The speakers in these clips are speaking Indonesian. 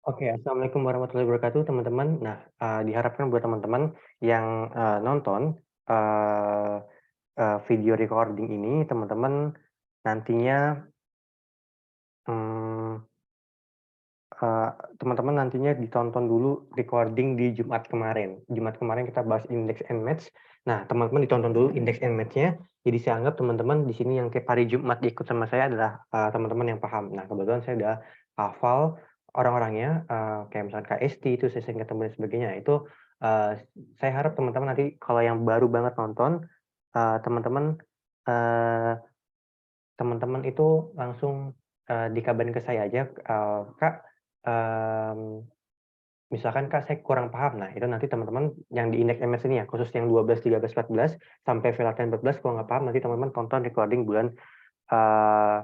Oke, assalamualaikum warahmatullahi wabarakatuh, teman-teman. Nah, diharapkan buat teman-teman yang nonton eh, video recording ini, teman-teman nantinya, mm, eh, teman-teman nantinya ditonton dulu recording di Jumat kemarin. Jumat kemarin kita bahas index and match. Nah, teman-teman ditonton dulu index and match-nya. Jadi saya anggap teman-teman di sini yang kayak hari Jumat ikut sama saya adalah teman-teman yang paham. Nah, kebetulan saya udah hafal orang-orangnya, kayak misalnya KST itu saya sering ketemu dan sebagainya. Itu eh, saya harap teman-teman nanti kalau yang baru banget nonton, teman-teman eh, teman-teman itu langsung dikabarin ke saya aja, Kak. em, Misalkan Kak, saya kurang paham. Nah, itu nanti teman-teman yang di indeks MS ini ya, khusus yang 12, 13, 14, sampai Velaten 14, kalau nggak paham, nanti teman-teman tonton recording bulan, eh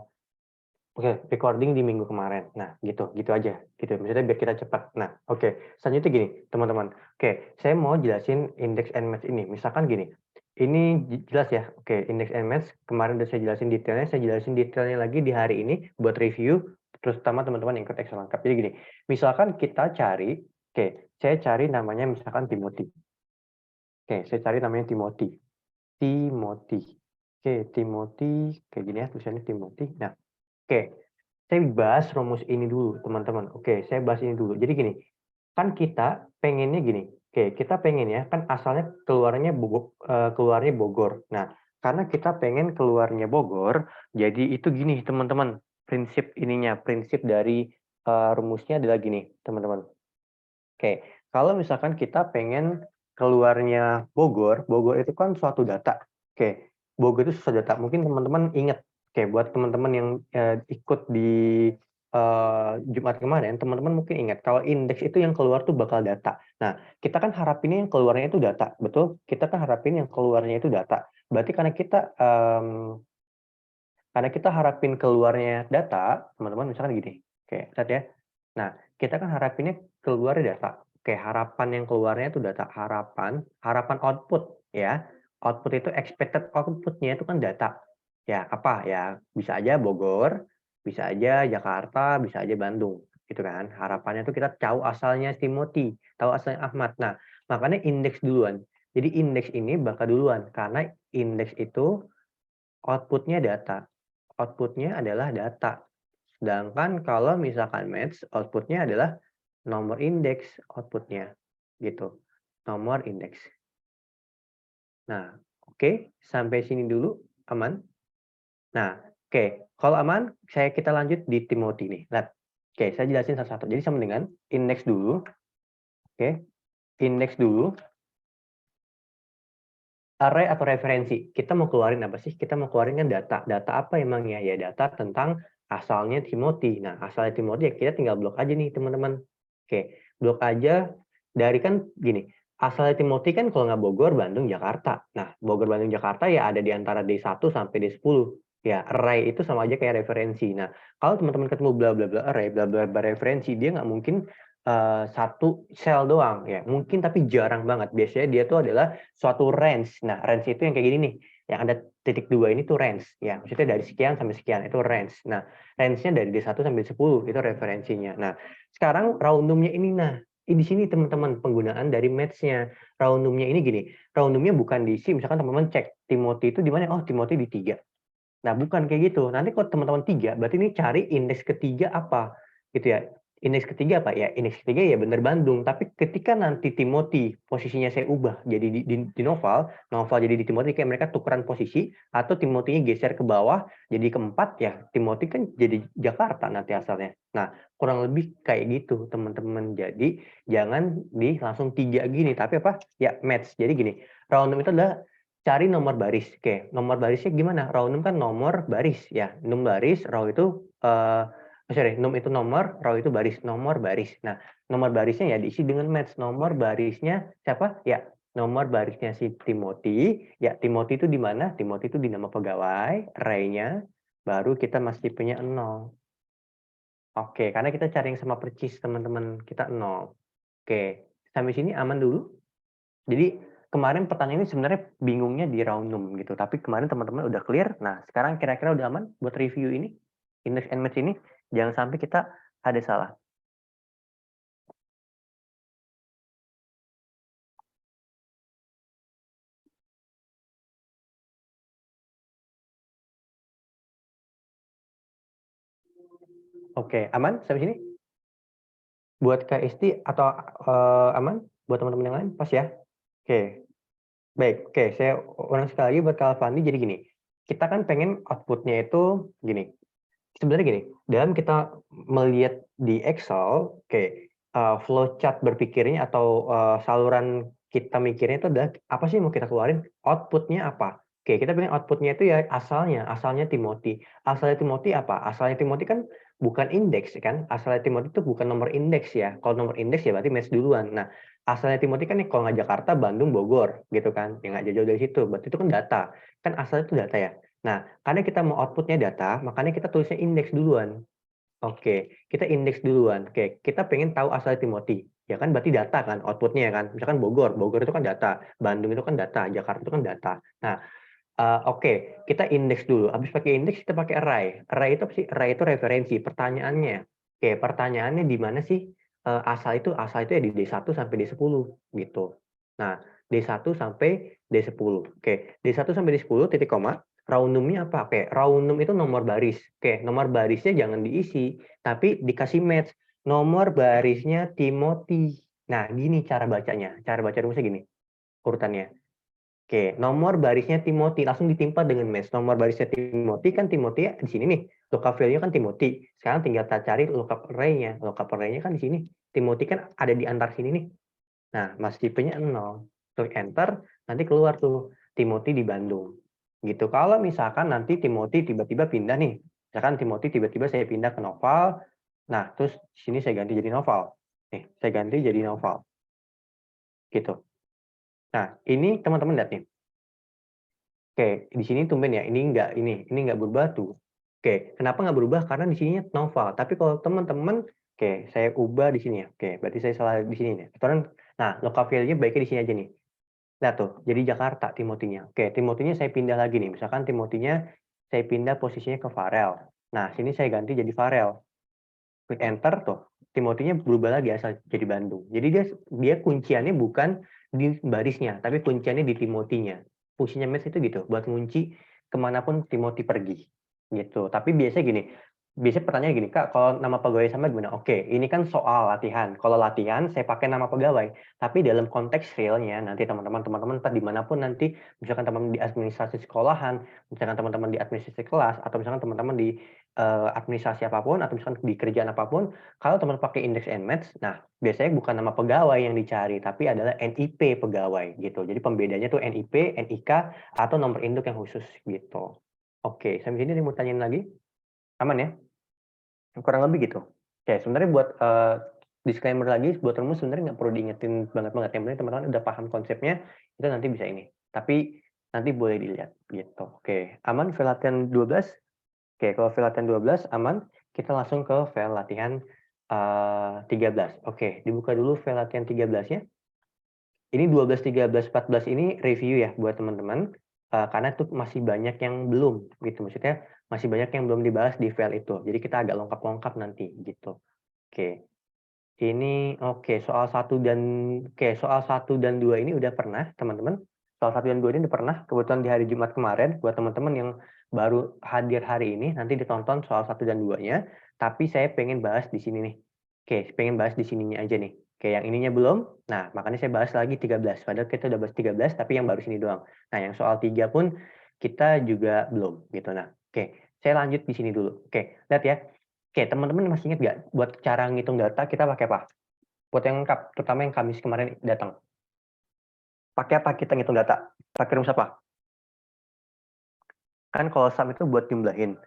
oke, recording di minggu kemarin. Nah, gitu, gitu aja. Gitu, maksudnya biar kita cepat. Nah, oke. Selanjutnya gini, teman-teman. Oke, saya mau jelasin indeks and match ini. Misalkan gini, ini jelas ya. Oke, indeks and match, kemarin udah saya jelasin detailnya, saya jelasin detailnya lagi di hari ini buat review, terus terutama teman-teman yang ikut Excel lengkap. Jadi gini, misalkan kita cari, oke, saya cari namanya misalkan Timothy. Oke, saya cari namanya Timothy. Timothy. Oke, Timothy, kayak gini ya, tulisannya Timothy. Nah, oke, saya bahas rumus ini dulu, teman-teman. Oke, saya bahas ini dulu. Jadi gini, kan kita pengennya gini. Oke, kita pengen ya, kan asalnya keluarnya Bogor. Nah, karena kita pengen keluarnya Bogor, jadi itu gini, teman-teman. Prinsip ininya, prinsip dari rumusnya adalah gini, teman-teman. Oke, kalau misalkan kita pengen keluarnya Bogor, Bogor itu kan suatu data. Oke, Bogor itu suatu data. Mungkin teman-teman ingat, oke, buat teman-teman yang ikut di Jumat kemarin, teman-teman mungkin ingat kalau indeks itu yang keluar tuh bakal data. Nah, kita kan harapinnya yang keluarnya itu data, betul? Kita kan harapin yang keluarnya itu data. Berarti karena kita harapin keluarnya data, teman-teman misalkan gini. Oke, lihat ya. Nah, kita kan harapinnya keluar data. Oke, harapan yang keluarnya itu data. Harapan output ya. Output itu expected outputnya itu kan data. Ya, apa ya? Bisa aja Bogor, bisa aja Jakarta, bisa aja Bandung. Gitu kan. Harapannya itu kita tahu asalnya Timothy, tahu asalnya Ahmad. Nah, makanya indeks duluan. Jadi indeks ini bakal duluan karena indeks itu outputnya data. Outputnya adalah data. Sedangkan kalau misalkan match, outputnya adalah nomor indeks outputnya. Gitu. Nomor indeks. Nah, oke. Sampai sini dulu. Aman? Nah, oke. Kalau aman, kita lanjut di Timothy nih. Lihat. Oke, saya jelasin satu-satu. Jadi sama dengan indeks dulu. Oke. Indeks dulu. Array atau referensi. Kita mau keluarin apa sih? Kita mau keluarin kan data. Data apa emangnya? Ya data tentang asalnya Timothy. Nah, asalnya Timothy ya kita tinggal blok aja nih, teman-teman. Oke, blok aja dari kan gini. Asalnya Timothy kan kalau nggak Bogor, Bandung, Jakarta. Nah, Bogor, Bandung, Jakarta ya ada di antara D1 sampai D10. Ya, array itu sama aja kayak referensi. Nah, kalau teman-teman ketemu bla bla bla array, bla bla bla referensi, dia nggak mungkin satu sel doang ya. Mungkin tapi jarang banget. Biasanya dia tuh adalah suatu range. Nah, range itu yang kayak gini nih, yang ada titik dua ini tuh range. Ya, maksudnya dari sekian sampai sekian itu range. Nah, range-nya dari D1 sampai 10 itu referensinya. Nah, sekarang roundum-nya ini, nah, di sini teman-teman penggunaan dari match-nya. Roundum-nya ini gini, roundum-nya bukan diisi, misalkan teman-teman cek Timothy itu di mana? Oh, Timothy di 3. Nah, bukan kayak gitu. Nanti kalau teman-teman 3, berarti ini cari indeks ketiga apa? Gitu ya. Indeks ketiga apa? Ya, indeks ketiga ya bener Bandung. Tapi ketika nanti Timothy posisinya saya ubah jadi di Noval, Noval jadi di Timothy, kayak mereka tukeran posisi, atau Timothy-nya geser ke bawah, jadi keempat ya, Timothy kan jadi Jakarta nanti asalnya. Nah, kurang lebih kayak gitu, teman-teman. Jadi, jangan langsung 3 gini, tapi apa? Ya, match. Jadi gini, random itu adalah cari nomor baris. Oke, nomor barisnya gimana? Row num kan nomor baris ya. Num baris, row itu sorry, num itu nomor, row itu baris, nomor baris. Nah, nomor barisnya ya diisi dengan match. Nomor barisnya siapa? Ya, nomor barisnya si Timothy. Ya, Timothy itu di mana? Timothy itu di nama pegawai, array-nya baru kita masih punya 0. Oke, karena kita cari yang sama percis, teman-teman. Kita 0. Oke, sampai sini aman dulu. Jadi kemarin pertanyaan ini sebenarnya bingungnya di roundum gitu, tapi kemarin teman-teman udah clear. Nah, sekarang kira-kira udah aman buat review ini, index and match ini. Jangan sampai kita ada salah. Oke, aman sampai sini? Buat Kak Isti atau aman? Buat teman-teman yang lain pas ya? Oke. Baik, oke, saya ulang sekali lagi buat Kak Alfandi. Jadi gini, kita kan pengen output-nya itu gini. Sebenarnya gini, dalam kita melihat di Excel, oke, flowchart berpikirnya atau saluran kita mikirnya itu adalah apa sih yang mau kita keluarin, output-nya apa? Oke, kita pengen output-nya itu ya asalnya Timothy. Asalnya Timothy apa? Asalnya Timothy kan bukan indeks kan? Asalnya Timothy itu bukan nomor indeks ya. Kalau nomor indeks ya berarti match duluan. Nah, asalnya Timothy kan nih kalau nggak Jakarta, Bandung, Bogor gitu kan. Ya nggak jauh-jauh dari situ. Berarti itu kan data. Kan asalnya itu data ya. Nah, karena kita mau output-nya data, makanya kita tulisnya indeks duluan. Oke, kita indeks duluan. Oke, kita pengen tahu asal Timothy. Ya kan berarti data kan, output-nya kan. Misalkan Bogor, Bogor itu kan data. Bandung itu kan data. Jakarta itu kan data. Nah, oke, kita indeks dulu. Habis pakai indeks, kita pakai array. Array itu apa sih? Array itu referensi, pertanyaannya. Oke, pertanyaannya di mana sih asal itu? Asal itu ya di D1 sampai D10 gitu. Nah, D1 sampai D10. Oke, D1 sampai D10 titik koma. Raw num-nya apa? Oke, raw num itu nomor baris. Oke, nomor barisnya jangan diisi, tapi dikasih match. Nomor barisnya Timothy. Nah, gini cara bacanya. Cara baca rumusnya gini, urutannya. Oke, nomor barisnya Timothy langsung ditimpa dengan match. Nomor barisnya Timothy kan Timothy di sini nih. Lookup value-nya kan Timothy. Sekarang tinggal kita cari lookup array-nya. Lookup array-nya kan di sini. Timothy kan ada di antar sini nih. Nah, mas tipenya 0. Klik enter, nanti keluar tuh Timothy di Bandung. Gitu. Kalau misalkan nanti Timothy tiba-tiba pindah nih. Misalkan Timothy tiba-tiba saya pindah ke Noval. Nah, terus di sini saya ganti jadi Noval. Nih, saya ganti jadi Noval. Gitu. Nah, ini teman-teman lihat nih. Oke, di sini tumben ya, ini nggak berubah tuh. Oke, kenapa nggak berubah? Karena di sininya novel. Tapi kalau teman-teman, oke, saya ubah di sini ya. Oke, berarti saya salah di sini nih. Nah, local value-nya baiknya di sini aja nih. Lihat tuh, jadi Jakarta Timothy-nya. Oke, Timothy-nya saya pindah lagi nih. Misalkan Timothy-nya saya pindah posisinya ke Farel. Nah, sini saya ganti jadi Farel. Klik enter tuh, Timothy-nya berubah lagi asal jadi Bandung. Jadi dia kunciannya bukan di barisnya, tapi kunciannya di Timothy-nya. Fungsinya match itu gitu, buat ngunci kemanapun Timothy pergi. Gitu. Tapi biasanya gini, biasanya pertanyaan gini, Kak, kalau nama pegawai sama gimana? Oke, ini kan soal latihan. Kalau latihan, saya pakai nama pegawai. Tapi dalam konteks realnya, nanti teman-teman entah dimanapun nanti, misalkan teman di administrasi sekolahan, misalkan teman-teman di administrasi kelas, atau misalkan teman-teman di administrasi apapun, atau misalkan di kerjaan apapun, kalau teman pakai index and match, nah biasanya bukan nama pegawai yang dicari, tapi adalah NIP pegawai gitu. Jadi pembedanya tuh NIP, NIK, atau nomor induk yang khusus gitu. Oke, sampai sini mau tanyain lagi? Aman ya? Kurang lebih gitu. Oke, sebenarnya buat disclaimer lagi, buat rumus sebenarnya nggak perlu diingetin banget-banget. Yang penting teman-teman udah paham konsepnya, itu nanti bisa ini. Tapi nanti boleh dilihat gitu. Oke, aman file latihan 12? Oke, kalau file latihan 12 aman, kita langsung ke file latihan 13. Oke, dibuka dulu file latihan 13-nya. Ini 12, 13, 14 ini review ya buat teman-teman, karena itu masih banyak yang belum gitu. Maksudnya masih banyak yang belum dibahas di file itu. Jadi kita agak lengkap-lengkap nanti gitu. Oke. Ini oke, soal 1 dan 2 ini udah pernah, teman-teman. Soal 1 dan 2 ini udah pernah, kebetulan di hari Jumat kemarin, buat teman-teman yang baru hadir hari ini, nanti ditonton soal 1 dan 2-nya, tapi saya pengen bahas di sini nih. Oke, pengen bahas di sininya aja nih. Oke, yang ininya belum, nah makanya saya bahas lagi 13. Padahal kita udah bahas 13, tapi yang baru sini doang. Nah, yang soal 3 pun kita juga belum, gitu. Nah, oke, saya lanjut di sini dulu. Oke, lihat ya. Oke, teman-teman masih ingat nggak buat cara ngitung data kita pakai apa? Buat yang lengkap, terutama yang Kamis kemarin datang. Pakai apa kita ngitung data? Pakai rumus apa? Kan kalau sum itu buat jumlahin.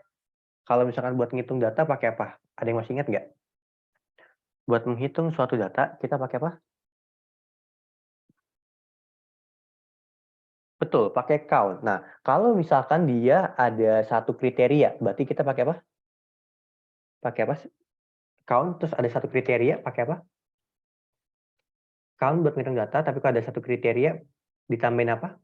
Kalau misalkan buat ngitung data pakai apa? Ada yang masih ingat nggak? Buat menghitung suatu data, kita pakai apa? Betul, pakai count. Nah, kalau misalkan dia ada satu kriteria, berarti kita pakai apa? Pakai apa? Count, terus ada satu kriteria, pakai apa? Count buat ngitung data, tapi kalau ada satu kriteria, ditambahin apa?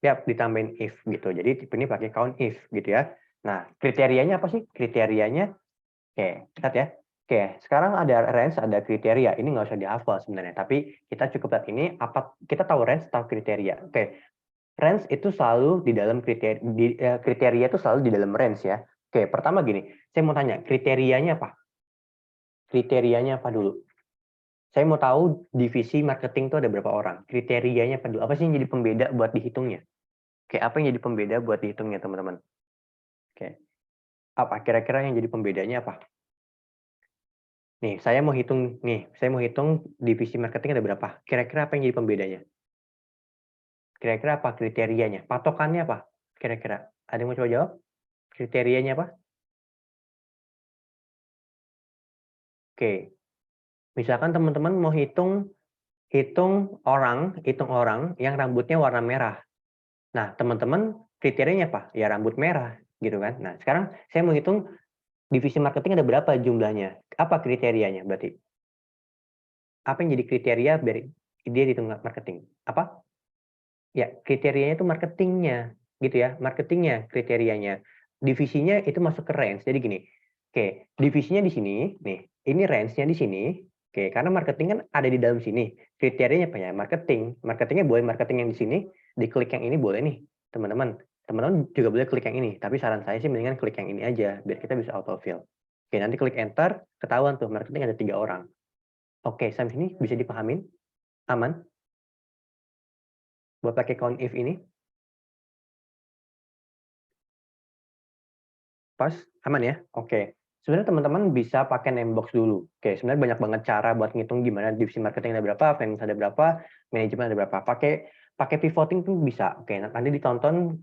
Ya, ditambahin if gitu. Jadi tipe ini pakai count if gitu ya. Nah, kriterianya apa sih? Kriterianya, oke, lihat ya. Oke, sekarang ada range, ada kriteria. Ini nggak usah dihafal sebenarnya, tapi kita cukup lihat ini apa kita tahu range, tahu kriteria. Oke, range itu selalu di dalam kriteria, kriteria itu selalu di dalam range ya. Oke, pertama gini, saya mau tanya, kriterianya apa? Kriterianya apa dulu? Saya mau tahu divisi marketing itu ada berapa orang? Kriterianya apa dulu? Apa sih yang jadi pembeda buat dihitungnya? Oke, apa yang jadi pembeda buat dihitungnya, teman-teman? Oke, apa kira-kira yang jadi pembedanya apa? Nih, saya mau hitung divisi marketing ada berapa. Kira-kira apa yang jadi pembedanya? Kira-kira apa kriterianya? Patokannya apa? Kira-kira. Ada yang mau coba jawab? Kriterianya apa? Oke, misalkan teman-teman mau hitung orang yang rambutnya warna merah. Nah, teman-teman kriterianya apa? Ya rambut merah, gitu kan. Nah, sekarang saya mau hitung divisi marketing ada berapa jumlahnya? Apa kriterianya berarti? Apa yang jadi kriteria biar dia dihitung marketing? Apa? Ya, kriterianya itu marketingnya, gitu ya, marketingnya kriterianya. Divisinya itu masuk ke range. Jadi gini, oke, divisinya di sini, nih, ini range-nya di sini, oke, karena marketing kan ada di dalam sini. Kriterianya apa ya? Marketing. Marketingnya boleh marketing yang di sini, diklik yang ini boleh nih, teman-teman. Teman-teman juga boleh klik yang ini, tapi saran saya sih mendingan klik yang ini aja, biar kita bisa autofill. Oke, nanti klik enter, ketahuan tuh marketing ada 3 orang. Oke, sampai sini bisa dipahamin? Aman? Buat pakai count if ini? Pas? Aman ya? Oke. Sebenarnya teman-teman bisa pakai Namebox dulu. Oke, sebenarnya banyak banget cara buat ngitung gimana divisi marketing ada berapa, finance ada berapa, manajemen ada berapa. Pakai pakai pivoting pun bisa. Oke, nanti ditonton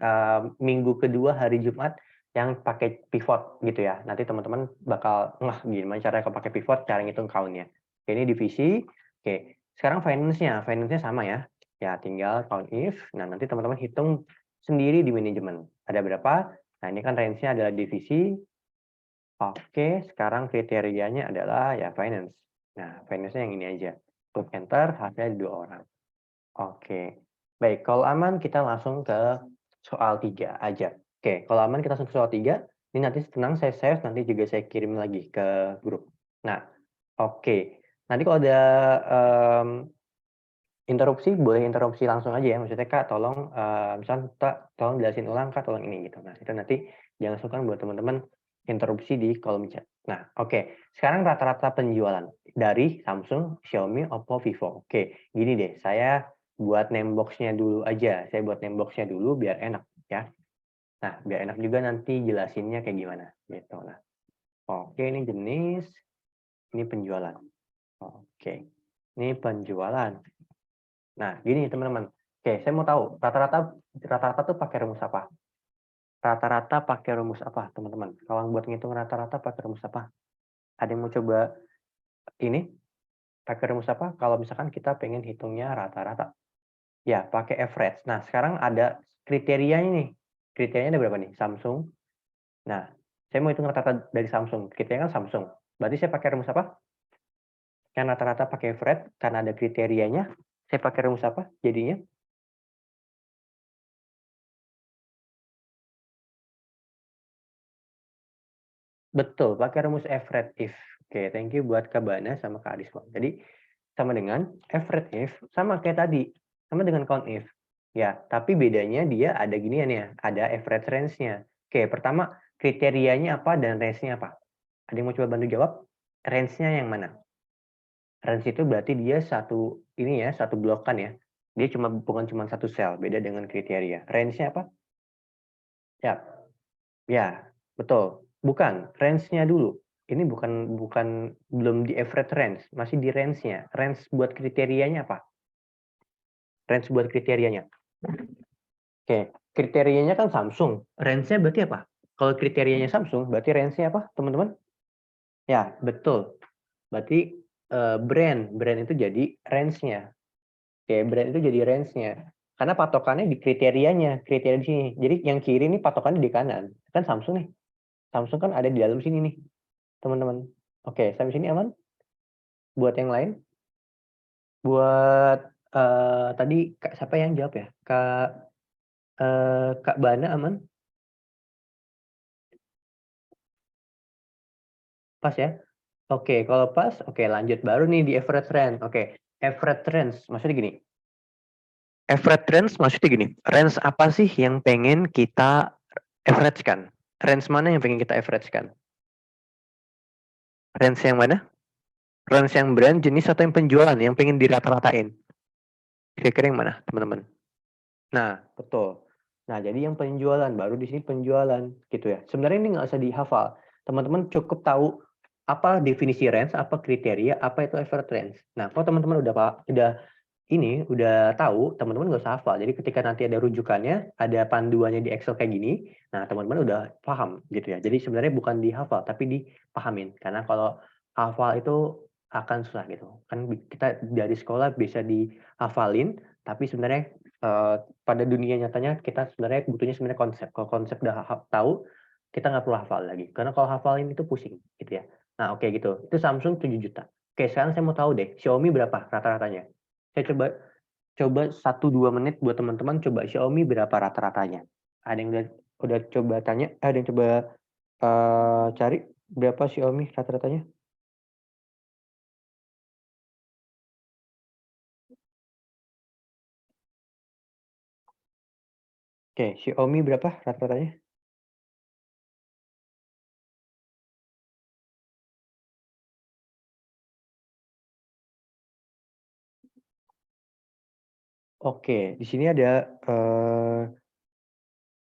minggu kedua hari Jumat yang pakai pivot gitu ya. Nanti teman-teman bakal gimana cara kalau pakai pivot, cara ngitung count-nya. Oke, ini divisi. Oke, sekarang finance-nya. Finance-nya sama ya. Ya, tinggal count if. Nah, nanti teman-teman hitung sendiri di manajemen. Ada berapa? Nah, ini kan range-nya adalah divisi. Oke, sekarang kriterianya adalah ya finance. Nah, finance-nya yang ini aja. Klik enter, hasilnya 2 orang. Oke. Baik, kalau aman kita langsung ke soal 3 aja. Oke, kalau aman kita langsung ke soal 3. Ini nanti tenang saya save, nanti juga saya kirim lagi ke grup. Nah, oke. Nanti kalau ada interupsi, boleh interupsi langsung aja ya. Maksudnya Kak, tolong misalnya Kak, tolong jelasin ulang Kak, tolong ini gitu. Nah, itu nanti jangan sungkan buat teman-teman interupsi di kolom chat. Nah, oke. Sekarang rata-rata penjualan dari Samsung, Xiaomi, Oppo, Vivo. Oke, gini deh, saya buat name box-nya dulu aja. Saya buat name box-nya dulu biar enak ya. Nah, biar enak juga nanti jelasinnya kayak gimana gitu. Nah, oke, ini jenis, ini penjualan. Oke. Ini penjualan. Nah, gini teman-teman. Oke, saya mau tahu rata-rata tuh pakai rumus apa? Rata-rata pakai rumus apa, teman-teman? Kalau buat ngitung rata-rata pakai rumus apa? Ada yang mau coba ini? Pakai rumus apa? Kalau misalkan kita pengen hitungnya rata-rata. Ya, pakai average. Nah, sekarang ada kriterianya nih. Kriterianya ada berapa nih? Samsung. Nah, saya mau hitung rata-rata dari Samsung. Kriterianya kan Samsung. Berarti saya pakai rumus apa? Yang rata-rata pakai average karena ada kriterianya. Saya pakai rumus apa jadinya? Betul, pakai rumus average if. Oke, thank you buat Kak Bana sama Kak Arisma. Jadi, sama dengan average if, sama kayak tadi. Sama dengan count if. Ya, tapi bedanya dia ada ginian ya, ada average range-nya. Oke, pertama, kriterianya apa dan range-nya apa? Ada yang mau coba bantu jawab? Range-nya yang mana? Range itu berarti dia satu blokan ya. Dia bukan cuma satu sel, beda dengan kriteria. Range-nya apa? Ya, ya, betul. Bukan, range-nya dulu. Ini bukan belum di average range, masih di range-nya. Range buat kriterianya apa? Range buat kriterianya. Oke, kriterianya kan Samsung. Range-nya berarti apa? Kalau kriterianya Samsung, berarti range-nya apa, teman-teman? Ya, betul. Berarti brand. Brand itu jadi range-nya. Oke, brand itu jadi range-nya. Karena patokannya di kriterianya, kriteria di sini. Jadi yang kiri ini patokannya di kanan. Kan Samsung nih. Samsung kan ada di dalam sini nih, teman-teman. Oke, sampai sini aman? Buat yang lain? Buat tadi Kak siapa yang jawab ya? Kak Bana aman? Pas ya? Oke, kalau pas, oke lanjut baru nih di average range. Oke, average range maksudnya gini. Average range maksudnya gini. Range apa sih yang pengen kita average kan? Range mana yang pengen kita average-kan? Range yang mana? Range yang brand, jenis, atau yang penjualan yang pengen dirata-ratain? Kira-kira yang mana, teman-teman? Nah, betul. Nah, jadi yang penjualan, baru di sini penjualan, gitu ya. Sebenarnya ini nggak usah dihafal. Teman-teman cukup tahu apa definisi range, apa kriteria, apa itu average range. Nah, kalau teman-teman udah tahu, teman-teman nggak usah hafal. Jadi ketika nanti ada rujukannya, ada panduannya di Excel kayak gini, nah teman-teman udah paham gitu ya. Jadi sebenarnya bukan dihafal, tapi dipahamin. Karena kalau hafal itu akan susah gitu. Kan kita dari sekolah bisa dihafalin, tapi sebenarnya pada dunia nyatanya kita sebenarnya butuhnya sebenarnya konsep. Kalau konsep udah tahu, kita nggak perlu hafal lagi. Karena kalau hafalin itu pusing gitu ya. Nah oke gitu. Itu Samsung 7 juta. Oke sekarang saya mau tahu deh, Xiaomi berapa rata-ratanya? Saya coba 1-2 menit buat teman-teman coba Xiaomi berapa rata-ratanya. Ada yang udah coba tanya, ada yang coba cari berapa Xiaomi rata-ratanya? Oke, Xiaomi berapa rata-ratanya? Oke, di sini ada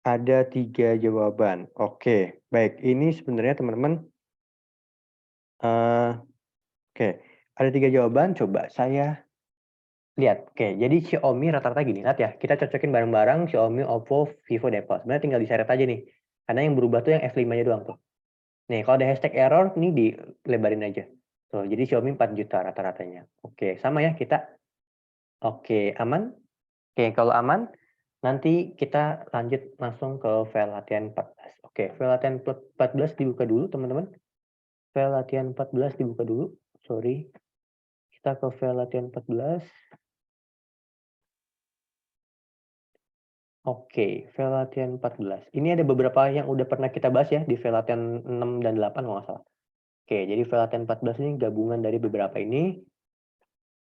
3 jawaban. Oke, baik. Ini sebenarnya teman-teman, oke, ada 3 jawaban. Coba saya lihat. Oke, jadi Xiaomi rata-rata gini. Lihat ya, kita cocokin bareng-bareng Xiaomi, Oppo, Vivo, Depot. Sebenarnya tinggal diseret aja nih. Karena yang berubah tuh yang F5-nya doang tuh. Nih, kalau ada hashtag error, nih dilebarin aja. Tuh, jadi Xiaomi 4 juta rata-ratanya. Oke, sama ya kita. Oke, aman? Oke, kalau aman, nanti kita lanjut langsung ke file latihan 14. Oke, file latihan 14 dibuka dulu, teman-teman. File latihan 14 dibuka dulu. Sorry. Kita ke file latihan 14. Oke, file latihan 14. Ini ada beberapa yang udah pernah kita bahas ya di file latihan 6 dan 8 kalau nggak salah. Oke, jadi file latihan 14 ini gabungan dari beberapa ini,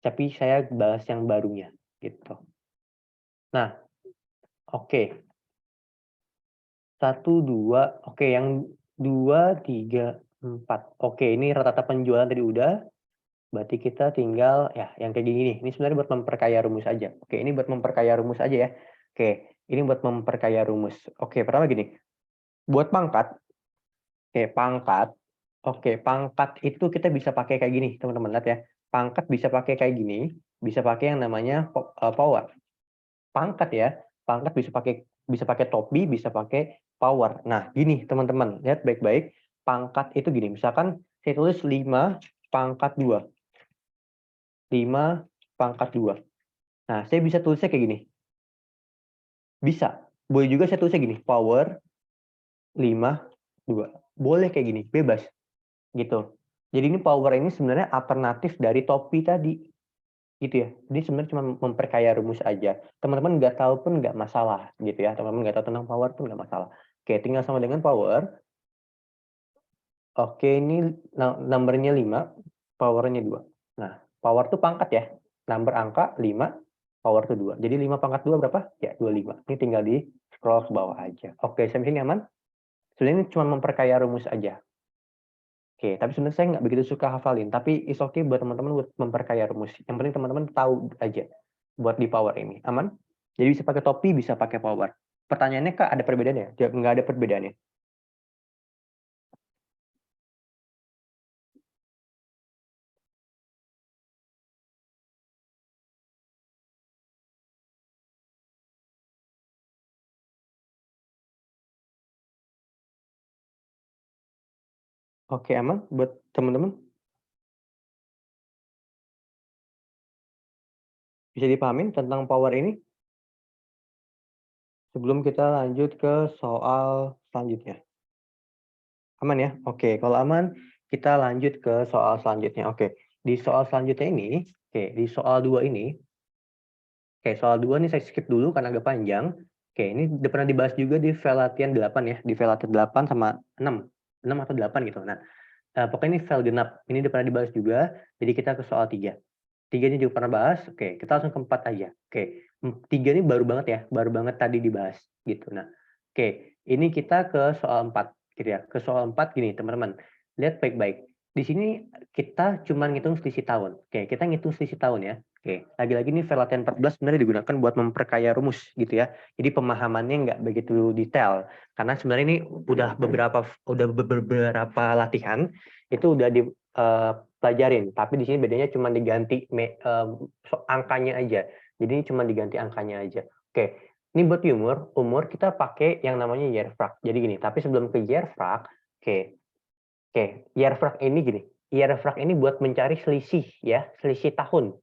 tapi saya bahas yang barunya gitu. Nah, oke. 1, 2, oke yang 2, 3, 4. Oke, ini rata-rata penjualan tadi udah. Berarti kita tinggal ya yang kayak gini nih. Ini sebenarnya buat memperkaya rumus aja. Oke, ini buat memperkaya rumus aja ya. Oke, ini buat memperkaya rumus. Oke, pertama gini. Buat pangkat, oke, pangkat. Oke, pangkat itu kita bisa pakai kayak gini, teman-teman lihat ya. Pangkat bisa pakai kayak gini, bisa pakai yang namanya power. Pangkat ya, pangkat bisa pakai topi, bisa pakai power. Nah, gini teman-teman, lihat baik-baik. Pangkat itu gini, misalkan saya tulis 5 pangkat 2. 5 pangkat 2. Nah, saya bisa tulisnya kayak gini. Bisa. Boleh juga saya tulisnya gini, power 5, 2. Boleh kayak gini, bebas. Gitu. Jadi ini power ini sebenarnya alternatif dari topi tadi. Gitu ya. Jadi sebenarnya cuma memperkaya rumus aja. Teman-teman nggak tahu pun nggak masalah gitu ya. Teman-teman nggak tahu tentang power pun nggak masalah. Oke, tinggal sama dengan power. Oke, ini numbernya 5, powernya 2. Nah, power tuh pangkat ya. Number angka 5, power tuh 2. Jadi 5 pangkat 2 berapa? Ya, 25. Ini tinggal di scroll ke bawah aja. Oke, sampai sini aman? Sebenarnya ini cuma memperkaya rumus aja. Oke, tapi sebenarnya saya nggak begitu suka hafalin, tapi it's okay buat teman-teman buat memperkaya rumus. Yang penting teman-teman tahu aja buat di power ini. Aman? Jadi bisa pakai topi, bisa pakai power. Pertanyaannya, Kak, ada perbedaannya? Nggak ada perbedaannya. Oke, aman buat teman-teman? Bisa dipahamin tentang power ini? Sebelum kita lanjut ke soal selanjutnya. Aman ya? Oke, kalau aman, kita lanjut ke soal selanjutnya. Oke, di soal selanjutnya ini, oke, di soal 2 ini, oke, soal 2 nih saya skip dulu karena agak panjang. Oke, ini udah pernah dibahas juga di file latihan 8 ya, di file latihan 8 sama 6. 6 atau 8 gitu. Nah, pokoknya ini file genap. Ini udah pernah dibahas juga, jadi kita ke soal 3. 3 ini juga pernah bahas. Oke, kita langsung ke 4 aja. Oke, 3 ini baru banget ya, baru banget tadi dibahas gitu. Nah, oke, Ini kita ke soal 4 gitu ya. Ke soal 4 gini teman-teman, lihat baik-baik. Di sini kita cuma ngitung selisih tahun. Oke, kita ngitung selisih tahun ya. Oke, lagi-lagi nih file latihan 14 sebenarnya digunakan buat memperkaya rumus gitu ya. Jadi pemahamannya nggak begitu detail. Karena sebenarnya ini udah beberapa latihan itu udah dipelajarin. Tapi di sini bedanya cuma diganti angkanya aja. Jadi ini cuma diganti angkanya aja. Oke, ini buat umur kita pakai yang namanya year frac. Jadi gini, tapi sebelum ke year frac, oke, oke, year frac ini gini. Year frac ini buat mencari selisih ya, selisih tahun.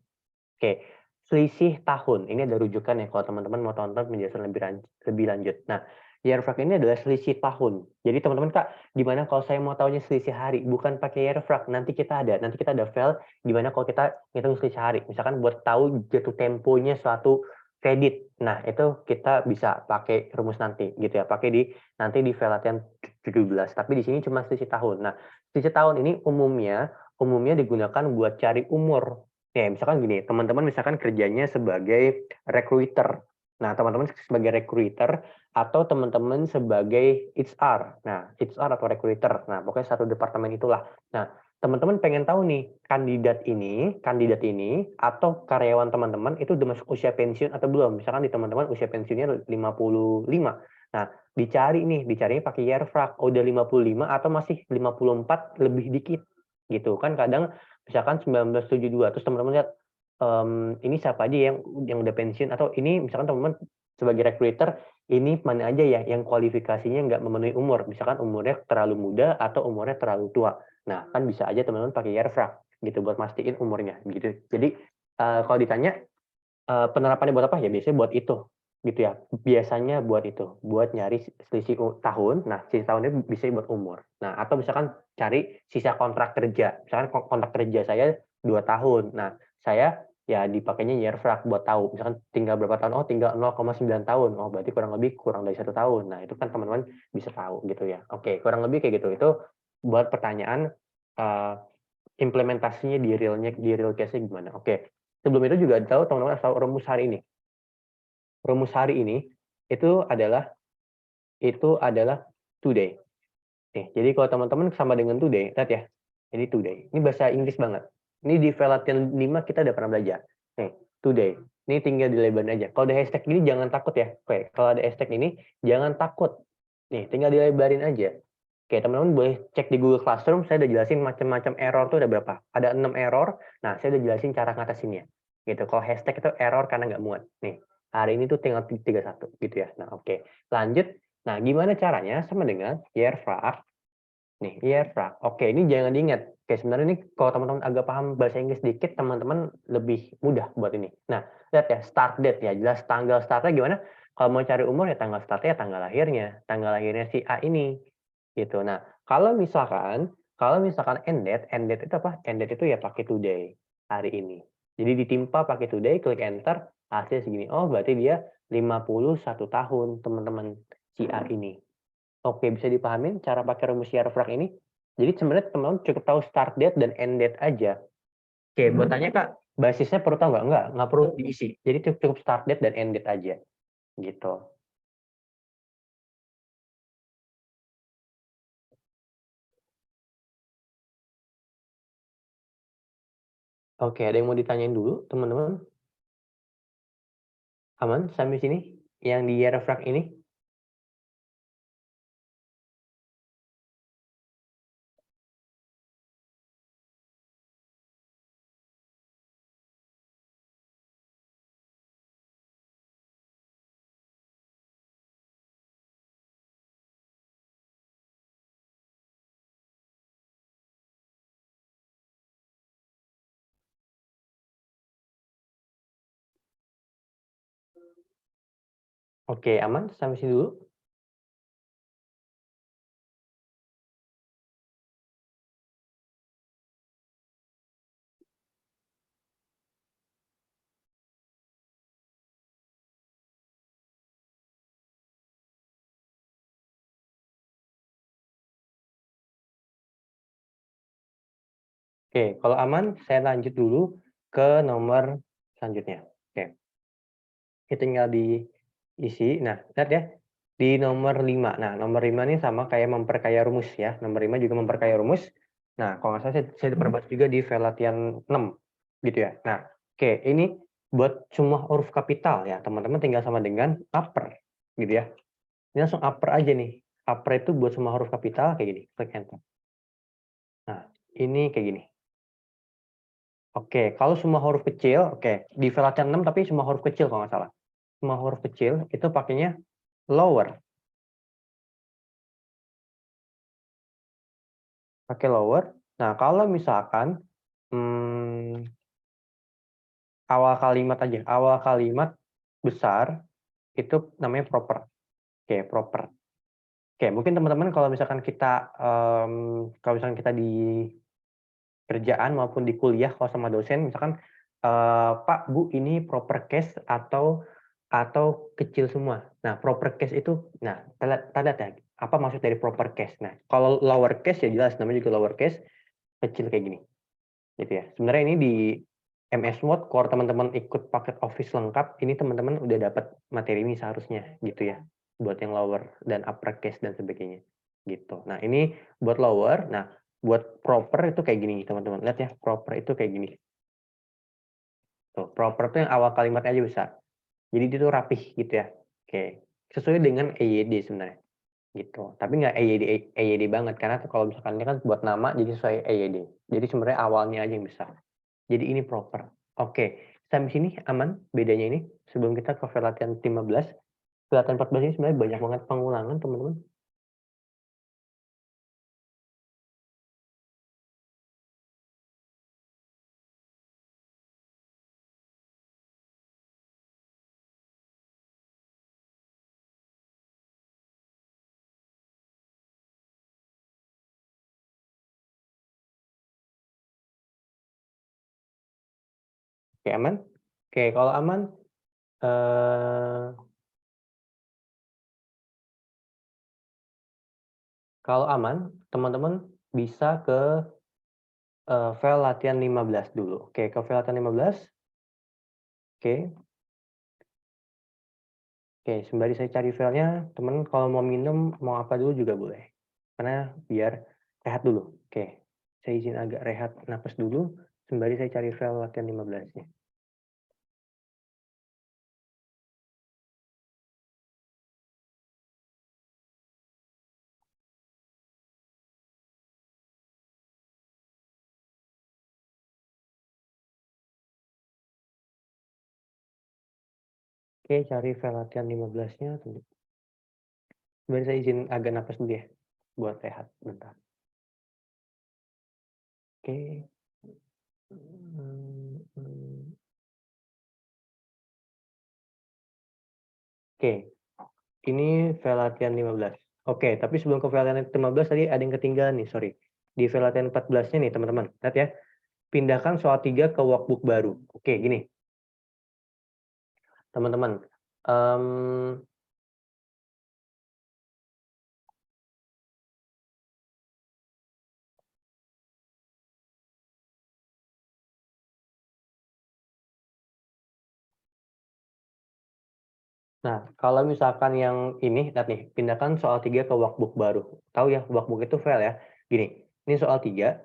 Oke, selisih tahun. Ini ada rujukan ya kalau teman-teman mau tonton penjelasan lebih lanjut. Nah, year frac ini adalah selisih tahun. Jadi teman-teman Kak, gimana kalau saya mau tahunya selisih hari, bukan pakai year frac. Nanti kita ada file gimana kalau kita ngitung selisih hari. Misalkan buat tahu jatuh temponya suatu kredit. Nah, itu kita bisa pakai rumus nanti gitu ya. Pakai nanti di file latihan 17. Tapi di sini cuma selisih tahun. Nah, selisih tahun ini umumnya digunakan buat cari umur. Ya, misalkan gini, teman-teman misalkan kerjanya sebagai recruiter. Nah, teman-teman sebagai recruiter atau teman-teman sebagai HR. Nah, HR atau recruiter. Nah, pokoknya satu departemen itulah. Nah, teman-teman pengen tahu nih, kandidat ini atau karyawan teman-teman itu udah masuk usia pensiun atau belum. Misalkan di teman-teman usia pensiunnya 55. Nah, dicarinya pakai year frac. Oh, udah 55 atau masih 54 lebih dikit. Gitu kan kadang misalkan 1972 terus teman-teman lihat ini siapa aja yang udah pensiun atau ini misalkan teman-teman sebagai recruiter ini mana aja ya yang kualifikasinya nggak memenuhi umur, misalkan umurnya terlalu muda atau umurnya terlalu tua. Nah, kan bisa aja teman-teman pakai year frac gitu buat mastiin umurnya gitu. Jadi kalau ditanya penerapannya buat apa ya biasanya buat itu gitu ya. Biasanya buat itu, buat nyari selisih tahun. Nah, selisih tahunnya bisa buat umur. Nah, atau misalkan cari sisa kontrak kerja. Misalkan kontrak kerja saya 2 tahun. Nah, saya ya dipakainya year frac buat tahu. Misalkan tinggal berapa tahun? Oh, tinggal 0,9 tahun. Oh, berarti kurang dari 1 tahun. Nah, itu kan teman-teman bisa tahu gitu ya. Oke, kurang lebih kayak gitu. Itu buat pertanyaan implementasinya di real case-nya gimana. Oke. Sebelum itu juga tahu teman-teman tahu rumus hari ini. Rumus hari ini itu adalah today. Nih, jadi kalau teman-teman sama dengan today, lihat ya. Ini today. Ini bahasa Inggris banget. Ini di file latihan 5 kita udah pernah belajar. Nih, today. Ini tinggal dilebarin aja. Kalau ada hashtag ini jangan takut ya. Oke, kalau ada hashtag ini jangan takut. Nih, tinggal dilebarin aja. Oke, teman-teman boleh cek di Google Classroom, saya udah jelasin macam-macam error tuh ada berapa. Ada 6 error, nah saya udah jelasin cara ngatasinnya. Gitu, kalau hashtag itu error karena nggak muat. Nih, hari ini tuh tinggal 31 gitu ya. Nah, oke. Lanjut. Nah, gimana caranya? Sama dengan year frac. Nih, year frac. Oke, ini jangan diingat. Oke, sebenarnya ini kalau teman-teman agak paham bahasa Inggris dikit, teman-teman lebih mudah buat ini. Nah, lihat ya, start date ya. Jelas tanggal startnya gimana? Kalau mau cari umur ya tanggal startnya tanggal lahirnya. Tanggal lahirnya si A ini. Gitu. Nah, kalau misalkan end date itu apa? End date itu ya pakai today, hari ini. Jadi ditimpa pakai today, klik enter, hasil segini. Oh, berarti dia 51 tahun, teman-teman, si A ini. Oke, bisa dipahamin cara pakai rumus year frac ini? Jadi sebenarnya teman-teman cukup tahu start date dan end date aja. Oke, buat tanya Kak, basisnya perlu tahu nggak? Nggak perlu diisi. Jadi cukup start date dan end date aja. Gitu. Oke, ada yang mau ditanyain dulu, teman-teman? Aman sampai sini? Yang di year frac ini? Oke, aman sampai sini dulu? Oke, kalau aman saya lanjut dulu ke nomor selanjutnya. Oke, ini tinggal diisi. Nah, lihat ya. Di nomor 5. Nah, nomor 5 ini sama kayak memperkaya rumus ya. Nomor 5 juga memperkaya rumus. Nah, kalau nggak salah saya diperbahas juga di file latihan 6 gitu ya. Nah, oke, ini buat semua huruf kapital ya. Teman-teman tinggal sama dengan upper gitu ya. Ini langsung upper aja nih. Upper itu buat semua huruf kapital kayak gini, klik enter. Nah, ini kayak gini. Oke, kalau semua huruf kecil, oke, di file latihan 6 tapi semua huruf kecil kalau nggak salah. Semua huruf kecil itu pakainya lower. Pakai lower. Nah, kalau misalkan awal kalimat aja, awal kalimat besar itu namanya proper. Oke, proper. Oke, mungkin teman-teman kalau misalkan kita di kerjaan maupun di kuliah kalau sama dosen misalkan, "Pak, Bu, ini proper case atau kecil semua." Nah, proper case itu nah, tanda ya, apa maksud dari proper case. Nah, kalau lower case ya jelas namanya juga lower case, kecil kayak gini. Gitu ya. Sebenarnya ini di MS Word kalau teman-teman ikut paket Office lengkap, ini teman-teman udah dapat materi ini seharusnya gitu ya. Buat yang lower dan uppercase dan sebagainya. Gitu. Nah, ini buat lower. Nah, buat proper itu kayak gini teman-teman. Lihat ya, proper itu kayak gini. Tuh, proper itu yang awal kalimatnya aja besar. Jadi itu rapih gitu ya. Oke. Sesuai dengan EYD sebenarnya gitu. Tapi nggak EYD banget karena kalau misalkan ini kan buat nama jadi sesuai EYD. Jadi sebenarnya awalnya aja yang besar. Jadi ini proper. Oke, sampai sini aman bedanya ini? Sebelum kita ke file latihan 15, file latihan 14 ini sebenarnya banyak banget pengulangan, teman-teman. Oke, aman? Oke, eh, kalau aman, teman-teman bisa ke file latihan 15 dulu. Oke, ke file latihan 15. Oke, oke, sembari saya cari filenya, teman kalau mau minum, mau apa dulu juga boleh. Karena biar rehat dulu. Oke, saya izin agak rehat napas dulu, sembari saya cari file latihan 15-nya. Oke, cari file latihan 15-nya. Sebentar saya izin agak napas dulu ya, buat rehat bentar. Oke. Oke, ini file latihan 15. Oke, tapi sebelum ke file latihan 15 tadi ada yang ketinggalan nih, sorry. Di file latihan 14-nya nih, teman-teman. Lihat ya, pindahkan soal 3 ke workbook baru. Oke, gini. Teman-teman, nah, kalau misalkan yang ini, lihat nih, pindahkan soal 3 ke workbook baru. Tahu ya, workbook itu file ya. Gini, ini soal 3.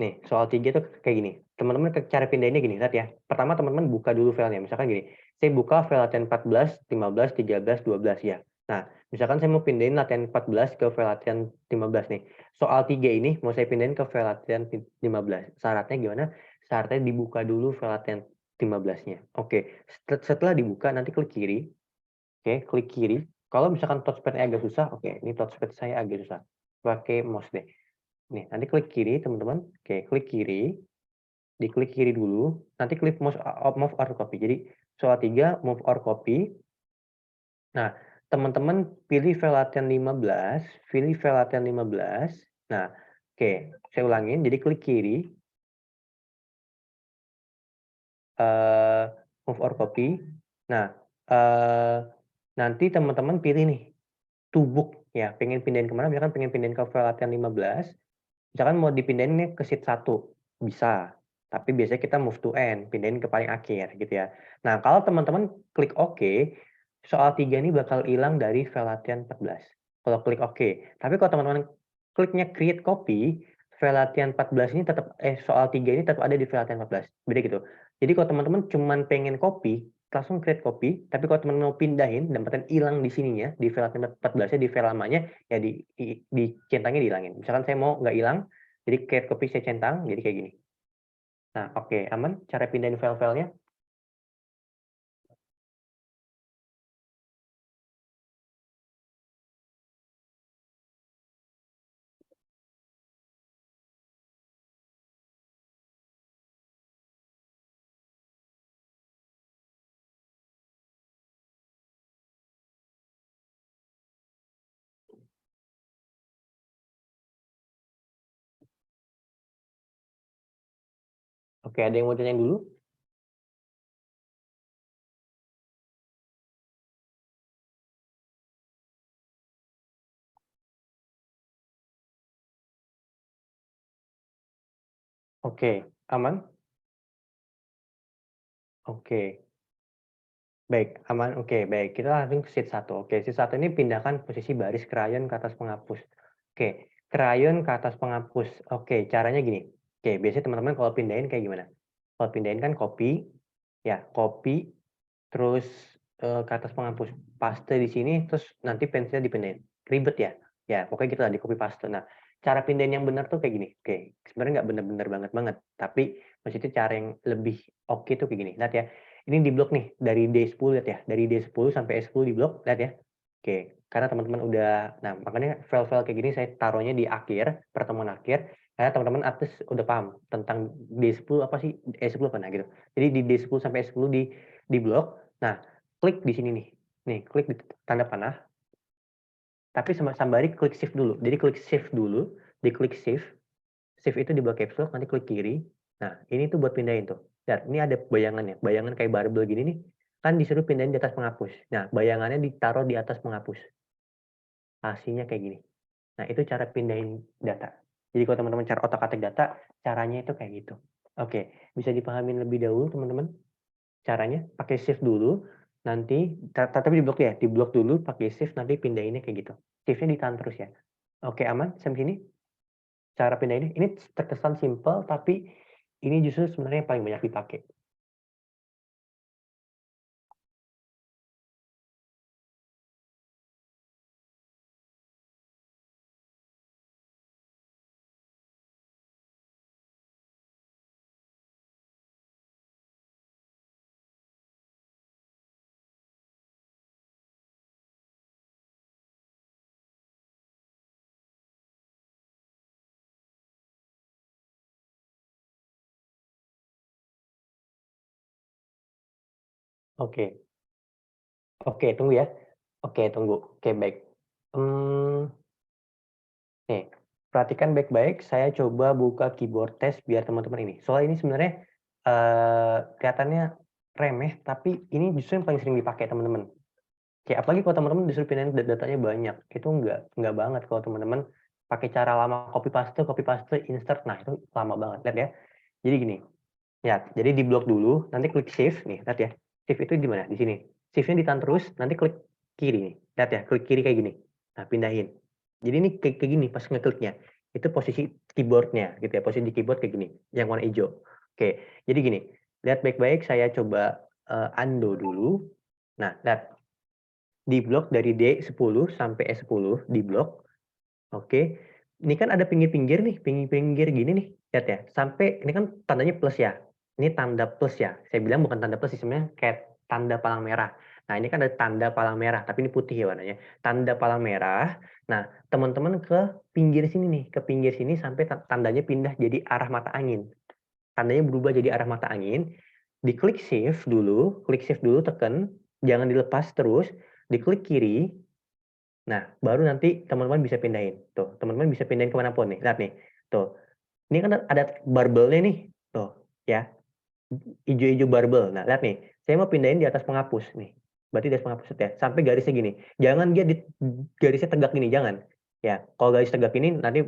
Nih, soal 3 tuh kayak gini. Teman-teman cara pindahinnya gini, lihat ya. Pertama teman-teman buka dulu filenya. Misalkan gini, saya buka file latihan 14, 15, 13, 12 ya. Nah, misalkan saya mau pindahin latihan 14 ke file latihan 15 nih. Soal 3 ini mau saya pindahin ke file latihan 15. Syaratnya gimana? Syaratnya dibuka dulu file latihan 15-nya. Oke, setelah dibuka nanti klik kiri. Oke, klik kiri. Kalau misalkan touchpad-nya agak susah, oke, ini touchpad saya agak susah. Pakai mouse deh. Nih, nanti klik kiri, teman-teman. Oke, klik kiri. Diklik kiri dulu, nanti klik move or copy. Jadi, soal 3, move or copy. Nah, teman-teman pilih file latihan 15, pilih file latihan 15. Nah, oke, saya ulangin. Jadi, klik kiri, move or copy. Nah, nanti teman-teman pilih nih, to book ya, pengen pindahin kemana, misalkan pengen pindahin ke file latihan 15, misalkan mau dipindahin nih ke sheet 1, bisa. Tapi biasanya kita move to end, pindahin ke paling akhir gitu ya. Nah, kalau teman-teman klik OK, soal 3 ini bakal hilang dari file latihan 14. Kalau klik oke. Tapi kalau teman-teman kliknya create copy, file latihan 14 ini tetap soal 3 ini tetap ada di file latihan 14. Beda gitu. Jadi kalau teman-teman cuman pengen copy, langsung create copy, tapi kalau teman-teman mau pindahin dan pattern hilang di sininya, di file latihan 14-nya, di file lamanya, ya dicentangnya dihilangin. Misalkan saya mau nggak hilang, jadi create copy saya centang, jadi kayak gini. Nah, oke, aman cara pindahin file-filenya? Oke, ada yang mau tanyain dulu? Oke, aman? Oke. Baik, aman. Oke, baik. Kita langsung ke sheet 1. Oke, sheet 1 ini pindahkan posisi baris krayon ke atas penghapus. Oke, krayon ke atas penghapus. Oke, caranya gini. Oke, biasanya teman-teman kalau pindahin kayak gimana? Kalau pindahin kan copy, ya, copy, terus ke atas penghapus. Paste di sini, terus nanti pensilnya dipindahin. Ribet ya? Ya, pokoknya gitu lah, di copy paste. Nah, cara pindahin yang benar tuh kayak gini. Oke, sebenarnya nggak benar-benar banget, tapi maksudnya cara yang lebih oke tuh kayak gini. Lihat ya, ini di blok nih, dari D10 lihat ya, dari D10 sampai E10 di blok, lihat ya. Oke, karena teman-teman udah, nah makanya file-file kayak gini saya taruhnya di akhir, pertemuan akhir, karena teman-teman atas udah paham tentang D10 apa sih, E10 apa, nah gitu. Jadi di D10 sampai E10 di blok, nah klik di sini nih klik di tanda panah, tapi sembari klik shift dulu. Jadi klik shift dulu, diklik shift, shift itu di bawah caps lock, nanti klik kiri. Nah, ini tuh buat pindahin tuh. Lihat, ini ada bayangannya. Bayangan kayak barbel gini nih, kan disuruh pindahin di atas penghapus. Nah, bayangannya ditaruh di atas penghapus. Hasilnya kayak gini. Nah, itu cara pindahin data. Jadi kalau teman-teman cara otak-atik data, caranya itu kayak gitu. Oke, bisa dipahamin lebih dahulu teman-teman? Caranya pakai shift dulu, nanti tapi di blok ya, di blok dulu pakai shift, nanti pindahinnya kayak gitu. Shift-nya ditahan terus ya. Oke, aman sampai sini? Cara pindahinnya, ini terkesan simple, tapi ini justru sebenarnya yang paling banyak dipakai. Oke, oke, tunggu ya. Oke, tunggu. Oke, baik. Nih, perhatikan baik-baik, saya coba buka keyboard test biar teman-teman ini. Soal ini sebenarnya kelihatannya remeh, tapi ini justru yang paling sering dipakai teman-teman. Kayak apalagi kalau teman-teman disuruh pindahin datanya banyak, itu enggak banget kalau teman-teman pakai cara lama copy paste, insert. Nah, itu lama banget. Lihat ya. Jadi gini. Ya, jadi di blok dulu, nanti klik shift nih, lihat ya. Shift itu di mana? Di sini. Shift-nya ditahan terus, nanti klik kiri nih. Lihat ya, klik kiri kayak gini. Nah, pindahin. Jadi ini kayak gini pas ngekliknya. Itu posisi keyboard-nya gitu ya. Posisi di keyboard kayak gini, yang warna hijau. Oke, jadi gini. Lihat baik-baik, saya coba undo dulu. Nah, lihat di blok dari D10 sampai E10 di blok. Oke. Ini kan ada pinggir-pinggir nih, pinggir-pinggir gini nih. Lihat ya, sampai ini kan tandanya plus ya. Ini tanda plus ya. Saya bilang bukan tanda plus sih, sebenarnya kayak tanda palang merah. Nah, ini kan ada tanda palang merah, tapi ini putih ya warnanya. Tanda palang merah. Nah, teman-teman ke pinggir sini nih, ke pinggir sini sampai tandanya pindah jadi arah mata angin. Tandanya berubah jadi arah mata angin. Diklik shift dulu, klik shift dulu, tekan, jangan dilepas terus, diklik kiri. Nah, baru nanti teman-teman bisa pindahin. Tuh, teman-teman bisa pindahin kemana pun nih. Lihat nih. Tuh. Ini kan ada barbelnya nih. Tuh, ya. Hijau-hijau barbel. Nah, lihat nih. Saya mau pindahin di atas penghapus nih. Berarti di atas penghapus ya. Sampai garisnya gini. Jangan dia di garisnya tegak gini, jangan. Ya, kalau garis tegak ini nanti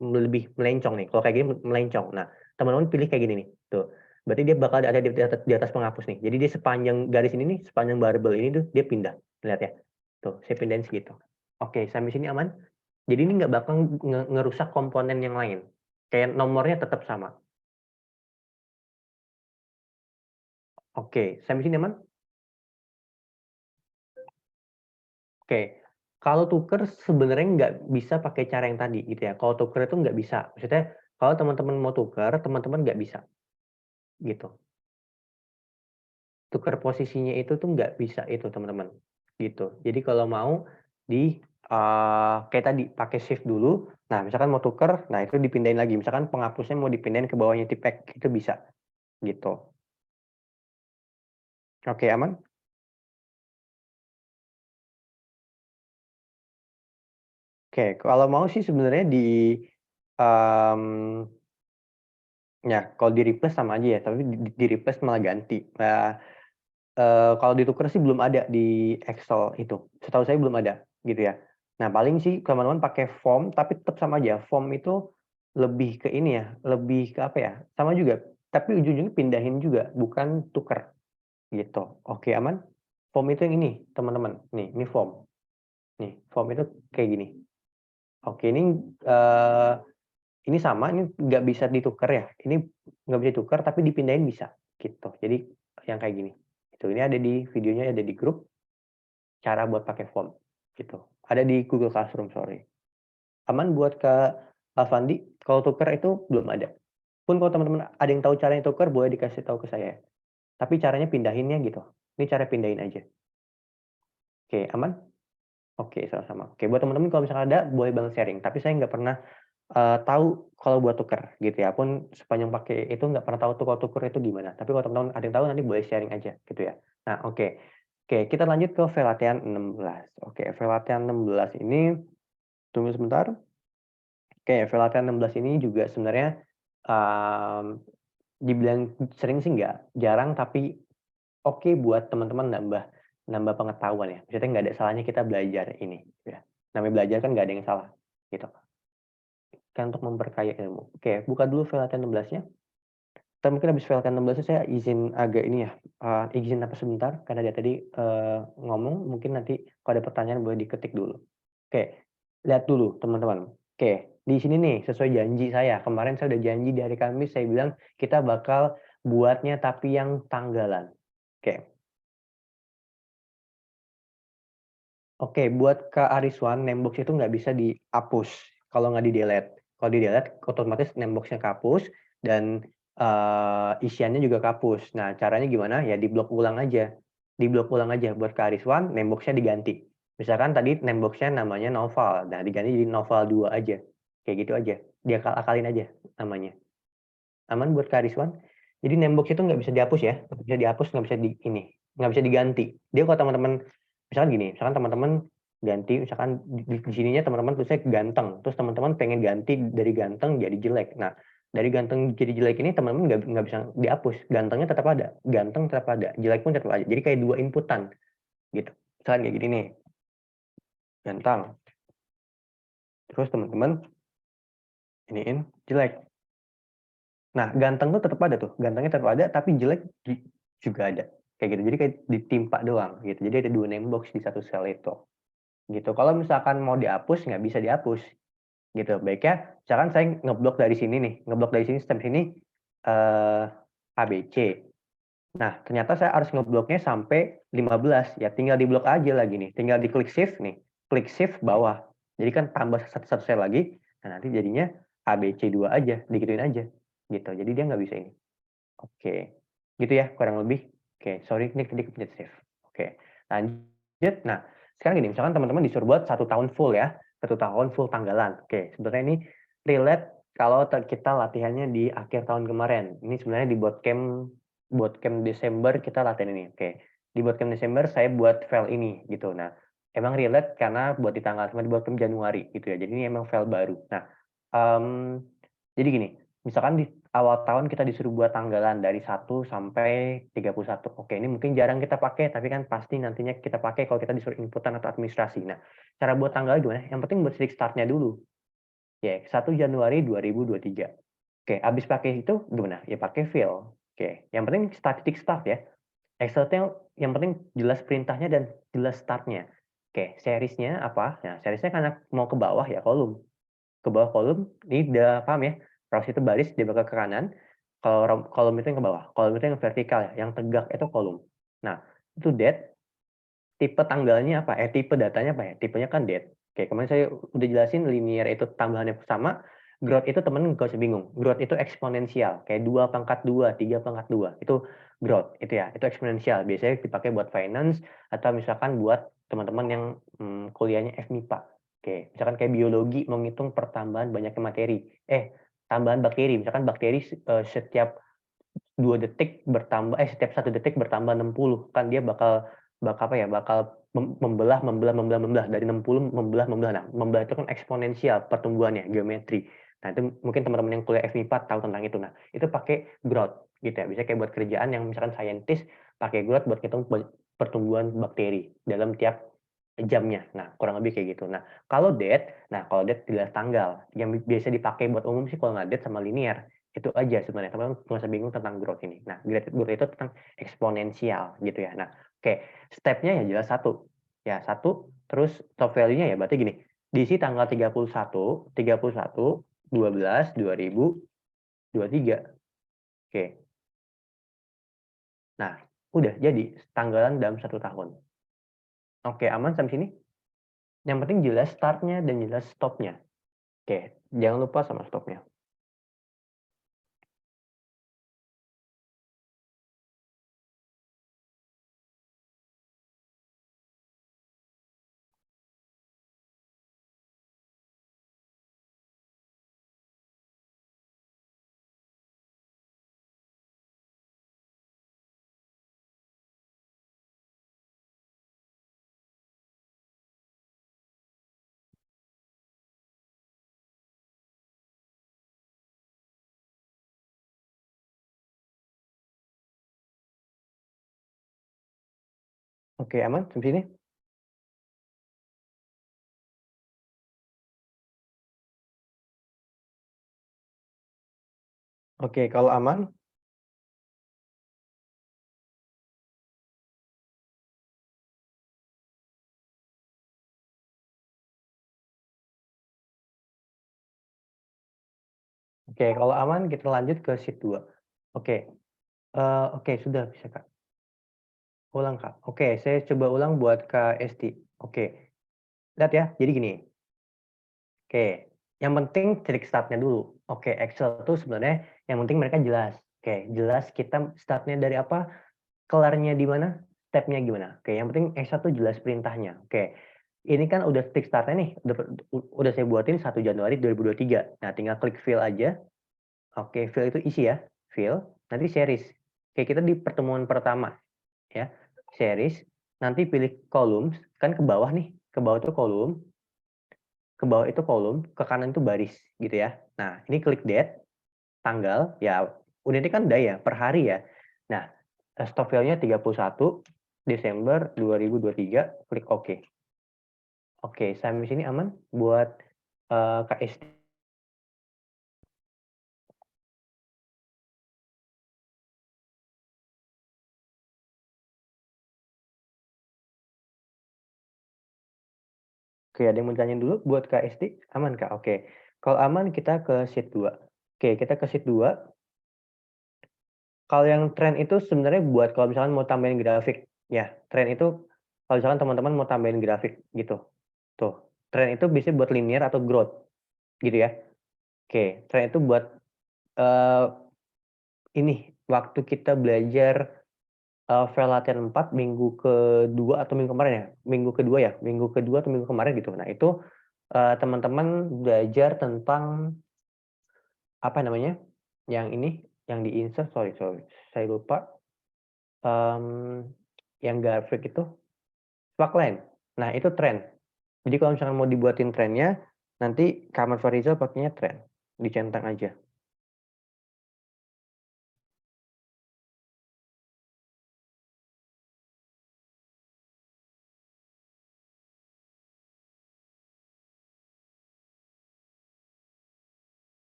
lebih melencong nih. Kalau kayak gini melencong. Nah, teman-teman pilih kayak gini nih. Tuh. berarti dia bakal ada di atas penghapus nih. Jadi dia sepanjang garis ini nih, sepanjang barbel ini tuh dia pindah. Lihat ya. Tuh, saya pindahin segitu. Oke, sampai sini aman. Jadi ini nggak bakal ngerusak komponen yang lain. Kayak nomornya tetap sama. Oke, sampai sini aman? Oke, kalau tuker sebenarnya nggak bisa pakai cara yang tadi gitu ya. Kalau tuker itu nggak bisa. Maksudnya kalau teman-teman mau tuker, teman-teman nggak bisa gitu. Tuker posisinya itu tuh nggak bisa itu teman-teman gitu. Jadi kalau mau di kayak tadi pakai shift dulu. Nah misalkan mau tuker, nah itu dipindahin lagi. Misalkan penghapusnya mau dipindahin ke bawahnya tipek itu bisa gitu. Oke aman? Oke, kalau mau sih sebenarnya um, ya kalau di replace sama aja ya, tapi di replace malah ganti. Nah, kalau ditukar sih belum ada di Excel itu. Setahu saya belum ada gitu ya. Nah, paling sih teman-teman pakai form tapi tetap sama aja. Form itu lebih ke ini ya, lebih ke apa ya? Sama juga, tapi ujung-ujungnya pindahin juga, bukan tuker gitu. Oke, aman? Form itu yang ini, teman-teman. Nih, ini form. Nih, form itu kayak gini. Oke, ini sama, ini nggak bisa ditukar ya. Ini nggak bisa ditukar, tapi dipindahin bisa gitu. Jadi yang kayak gini. Itu ini ada di videonya, ada di grup cara buat pakai form gitu. Ada di Google Classroom, sorry. Aman buat Kak Alfandi, kalau tuker itu belum ada. Pun kalau teman-teman ada yang tahu caranya tuker, boleh dikasih tahu ke saya. Tapi caranya pindahinnya gitu. Ini cara pindahin aja. Oke, aman? Oke, sama-sama. Oke, buat teman-teman kalau misalnya ada, boleh banget sharing. Tapi saya nggak pernah tahu kalau buat tuker gitu ya. Pun sepanjang pakai itu nggak pernah tahu tuh kalau tuker itu gimana. Tapi kalau teman-teman ada yang tahu nanti boleh sharing aja gitu ya. Nah, oke. Oke, kita lanjut ke file latihan 16. Oke, file latihan 16 ini tunggu sebentar. Oke, file latihan 16 ini juga sebenarnya dibilang sering sih nggak, jarang tapi oke buat teman-teman nambah pengetahuan ya. Maksudnya nggak ada salahnya kita belajar ini gitu ya. Namanya belajar kan nggak ada yang salah gitu. Kan untuk memperkaya ilmu. Oke, buka dulu file latihan 16-nya. Kita mungkin habis file latihan 16 saya izin agak ini ya, izin apa sebentar karena dia tadi ngomong, mungkin nanti kalau ada pertanyaan boleh diketik dulu. Oke, lihat dulu teman-teman. Oke, di sini nih sesuai janji saya. Kemarin saya udah janji di hari Kamis saya bilang kita bakal buatnya tapi yang tanggalan. Oke. Oke, buat Kak Ariswan, namebox itu nggak bisa dihapus kalau nggak di-delete. Kalau di-delete, otomatis namebox-nya kehapus dan isiannya juga kehapus. Nah, caranya gimana? Ya diblok ulang aja. Diblok ulang aja buat Kak Ariswan, namebox-nya diganti. Misalkan tadi namebox-nya namanya Noval, nah diganti jadi Noval 2 aja. Kayak gitu aja. Dia akalin aja namanya. Aman buat Kak Ariswan? Jadi namebox itu nggak bisa dihapus ya. Nggak bisa dihapus, nggak bisa nggak bisa diganti. Dia kalau teman-teman misalkan gini, misalkan teman-teman ganti, misalkan di sininya teman-teman tulisnya ganteng, terus teman-teman pengen ganti dari ganteng jadi jelek. Nah, dari ganteng jadi jelek ini teman-teman nggak bisa dihapus, gantengnya tetap ada, ganteng tetap ada, jelek pun tetap ada. Jadi kayak dua inputan gitu. Misalkan kayak gini nih, ganteng. Terus teman-teman iniin jelek. Nah, ganteng tuh tetap ada tuh, gantengnya tetap ada, tapi jelek juga ada. Kayak gitu, jadi kayak ditimpa doang gitu. Jadi ada dua namebox di satu sel itu. Gitu. Kalau misalkan mau dihapus, nggak bisa dihapus. Gitu. Baiknya, misalkan saya ngeblok dari sini nih, ngeblok dari sini, stem sini ABC. Nah, ternyata saya harus ngebloknya sampai 15. Ya tinggal diblok aja lagi nih. Tinggal diklik shift nih. Klik shift bawah. Jadi kan tambah satu sel lagi. Nah, nanti jadinya ABC2 aja. Digituin aja. Gitu. Jadi dia nggak bisa ini. Oke. Gitu ya kurang lebih. Oke, sorry ini tadi kepencet save. Oke. Lanjut. Nah, sekarang gini, misalkan teman-teman disuruh buat 1 tahun full ya. 1 tahun full tanggalan. Oke, sebenarnya ini relate kalau kita latihannya di akhir tahun kemarin. Ini sebenarnya di bootcamp Desember kita latihan ini. Oke. Di bootcamp Desember saya buat file ini gitu. Nah, emang relate karena buat di tanggal sama di bootcamp Januari gitu ya. Jadi ini emang file baru. Nah, jadi gini, misalkan di awal tahun kita disuruh buat tanggalan dari 1 sampai 31. Oke, ini mungkin jarang kita pakai, tapi kan pasti nantinya kita pakai kalau kita disuruh inputan atau administrasi. Nah, cara buat tanggal gimana? Yang penting buat titik startnya dulu. Ya, 1 Januari 2023. Oke, habis pakai itu gimana? Ya pakai fill. Oke, yang penting static start ya. Excel itu yang penting jelas perintahnya dan jelas startnya. Oke, seriesnya apa? Nah, seriesnya karena mau ke bawah ya kolom. Ke bawah kolom, ini udah paham ya? Rows itu baris, dia bakal ke kanan. Kalau kolom itu yang ke bawah. Kolom itu yang vertikal ya, yang tegak itu kolom. Nah, itu date, tipe tanggalnya apa? Tipe datanya apa ya? Tipenya kan date. Oke, kemarin saya udah jelasin linear itu tambahannya sama, growth itu temen gak usah bingung. Growth itu eksponensial, kayak 2 pangkat 2, 3 pangkat 2. Itu growth, itu ya, itu eksponensial. Biasanya dipakai buat finance, atau misalkan buat teman-teman yang kuliahnya FMIPA. Oke, misalkan kayak biologi, menghitung pertambahan banyaknya materi. Tambahan bakteri, misalkan bakteri setiap 2 detik bertambah setiap 1 detik bertambah 60 kan dia bakal apa ya, bakal membelah dari 60 membelah. Nah, membelah itu kan eksponensial pertumbuhannya, geometri. Nah, itu mungkin teman-teman yang kuliah FMIPA tahu tentang itu. Nah, itu pakai growth gitu ya. Bisa kayak buat kerjaan yang misalkan scientist pakai growth buat hitung pertumbuhan bakteri dalam tiap jamnya. Nah, kurang lebih kayak gitu. Nah, kalau date jelas tanggal. Yang biasa dipakai buat umum sih kalau nggak date sama linear. Itu aja sebenarnya, teman-teman nggak usah bingung tentang growth ini. Nah, growth itu tentang eksponensial gitu ya. Nah, oke, stepnya ya jelas satu. Ya, satu, terus top value-nya ya berarti gini, diisi tanggal 31/12/2023. Oke. Nah, udah jadi tanggalan dalam 1 tahun. Oke, aman sampai sini? Yang penting jelas start-nya dan jelas stop-nya. Oke, jangan lupa sama stop-nya. Oke, aman sampai sini? Oke, kalau aman, oke, kalau aman kita lanjut ke sheet 2. Oke, oke sudah bisa Kak. Ulang Kak. Oke, saya coba ulang buat Kak Esti. Oke, lihat ya. Jadi gini. Oke, yang penting titik startnya dulu. Oke, Excel tuh sebenarnya yang penting mereka jelas. Oke, jelas kita startnya dari apa, kelarnya di mana, stepnya gimana. Oke, yang penting Excel tuh jelas perintahnya. Oke, ini kan udah titik startnya nih, udah saya buatin 1 Januari 2023. Nah, tinggal klik fill aja. Oke, fill itu isi ya, fill, nanti series. Oke, kita di pertemuan pertama ya, series, nanti pilih columns, kan ke bawah nih, ke bawah itu column, ke bawah itu kolom, ke kanan itu baris gitu ya. Nah, ini klik date, tanggal, ya udah ini kan udah ya, per hari ya. Nah, stop file-nya 31 Desember 2023, klik OK. Oke, sampai sini aman buat Kak Esti. Oke, ada yang mau tanya dulu buat Kak Esti? Aman Kak? Oke. Kalau aman kita ke sheet 2. Oke, kita ke sheet 2. Kalau yang tren itu sebenarnya buat kalau misalkan mau tambahin grafik. Ya, tren itu kalau misalkan teman-teman mau tambahin grafik gitu. Tuh, tren itu bisa buat linear atau growth gitu ya. Oke, tren itu buat ini waktu kita belajar file latihan 4 minggu kedua atau minggu kemarin ya? Minggu kedua ya? Minggu kedua atau minggu kemarin gitu. Nah, itu teman-teman belajar tentang apa namanya? Yang ini yang di-insert, sorry, saya lupa. Yang grafik itu Sparkline. Nah, itu tren. Jadi kalau misalkan mau dibuatin trennya, nanti Kamar Farizal pakainya tren. Dicentang aja.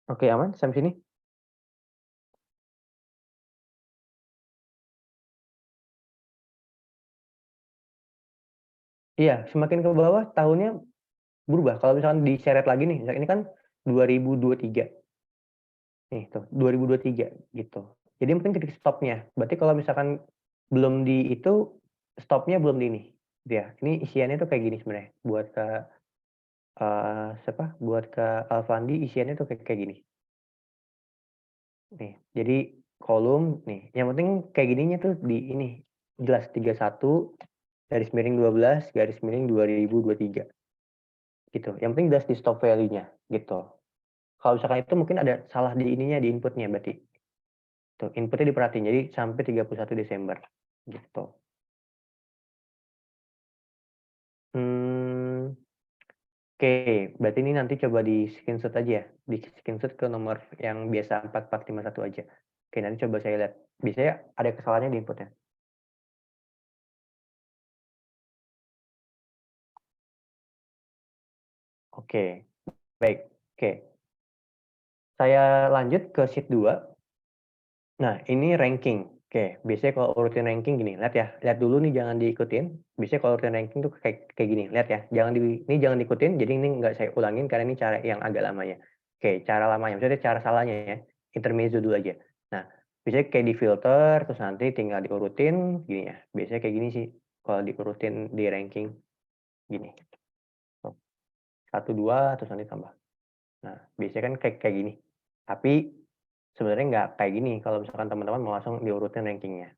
Oke, aman sampai sini? Iya, semakin ke bawah tahunnya berubah. Kalau misalkan diseret lagi nih, ini kan 2023. Nih tuh, 2023 gitu. Jadi yang penting titik stopnya. Berarti kalau misalkan belum di itu, stopnya belum di ini. Gitu ya. Ini isiannya tuh kayak gini sebenarnya. Buat ke siapa? Buat ke Alfandi isiannya tuh kayak gini. Nih, jadi kolom nih. Yang penting kayak gininya tuh di ini. Jelas 31 garis miring 12 garis miring 2023 gitu. Yang penting jelas di stop value-nya gitu. Kalau misalkan itu mungkin ada salah di ininya, di inputnya berarti. Tuh, inputnya diperhatiin. Jadi sampai 31 Desember gitu. Oke, berarti ini nanti coba di screenshot aja ya. Di screenshot ke nomor yang biasa 4451 aja. Oke, nanti coba saya lihat. Biasanya ada kesalahannya di inputnya. Oke, baik. Oke. Saya lanjut ke sheet 2. Nah, ini ranking. Oke, biasanya kalau urutin ranking gini, lihat ya. Lihat dulu nih, jangan diikutin. Biasanya kalau urutin ranking tuh kayak gini, lihat ya. Ini jangan diikutin, jadi ini nggak saya ulangin karena ini cara yang agak lamanya. Oke, cara lamanya, maksudnya cara salahnya ya. Intermezzo dulu aja. Nah, biasanya kayak di filter, terus nanti tinggal diurutin gini ya. Biasanya kayak gini sih, kalau diurutin di ranking gini. Tuh, 1, 2, terus nanti tambah. Nah, biasanya kan kayak gini. Tapi sebenarnya nggak kayak gini kalau misalkan teman-teman mau langsung diurutin rankingnya.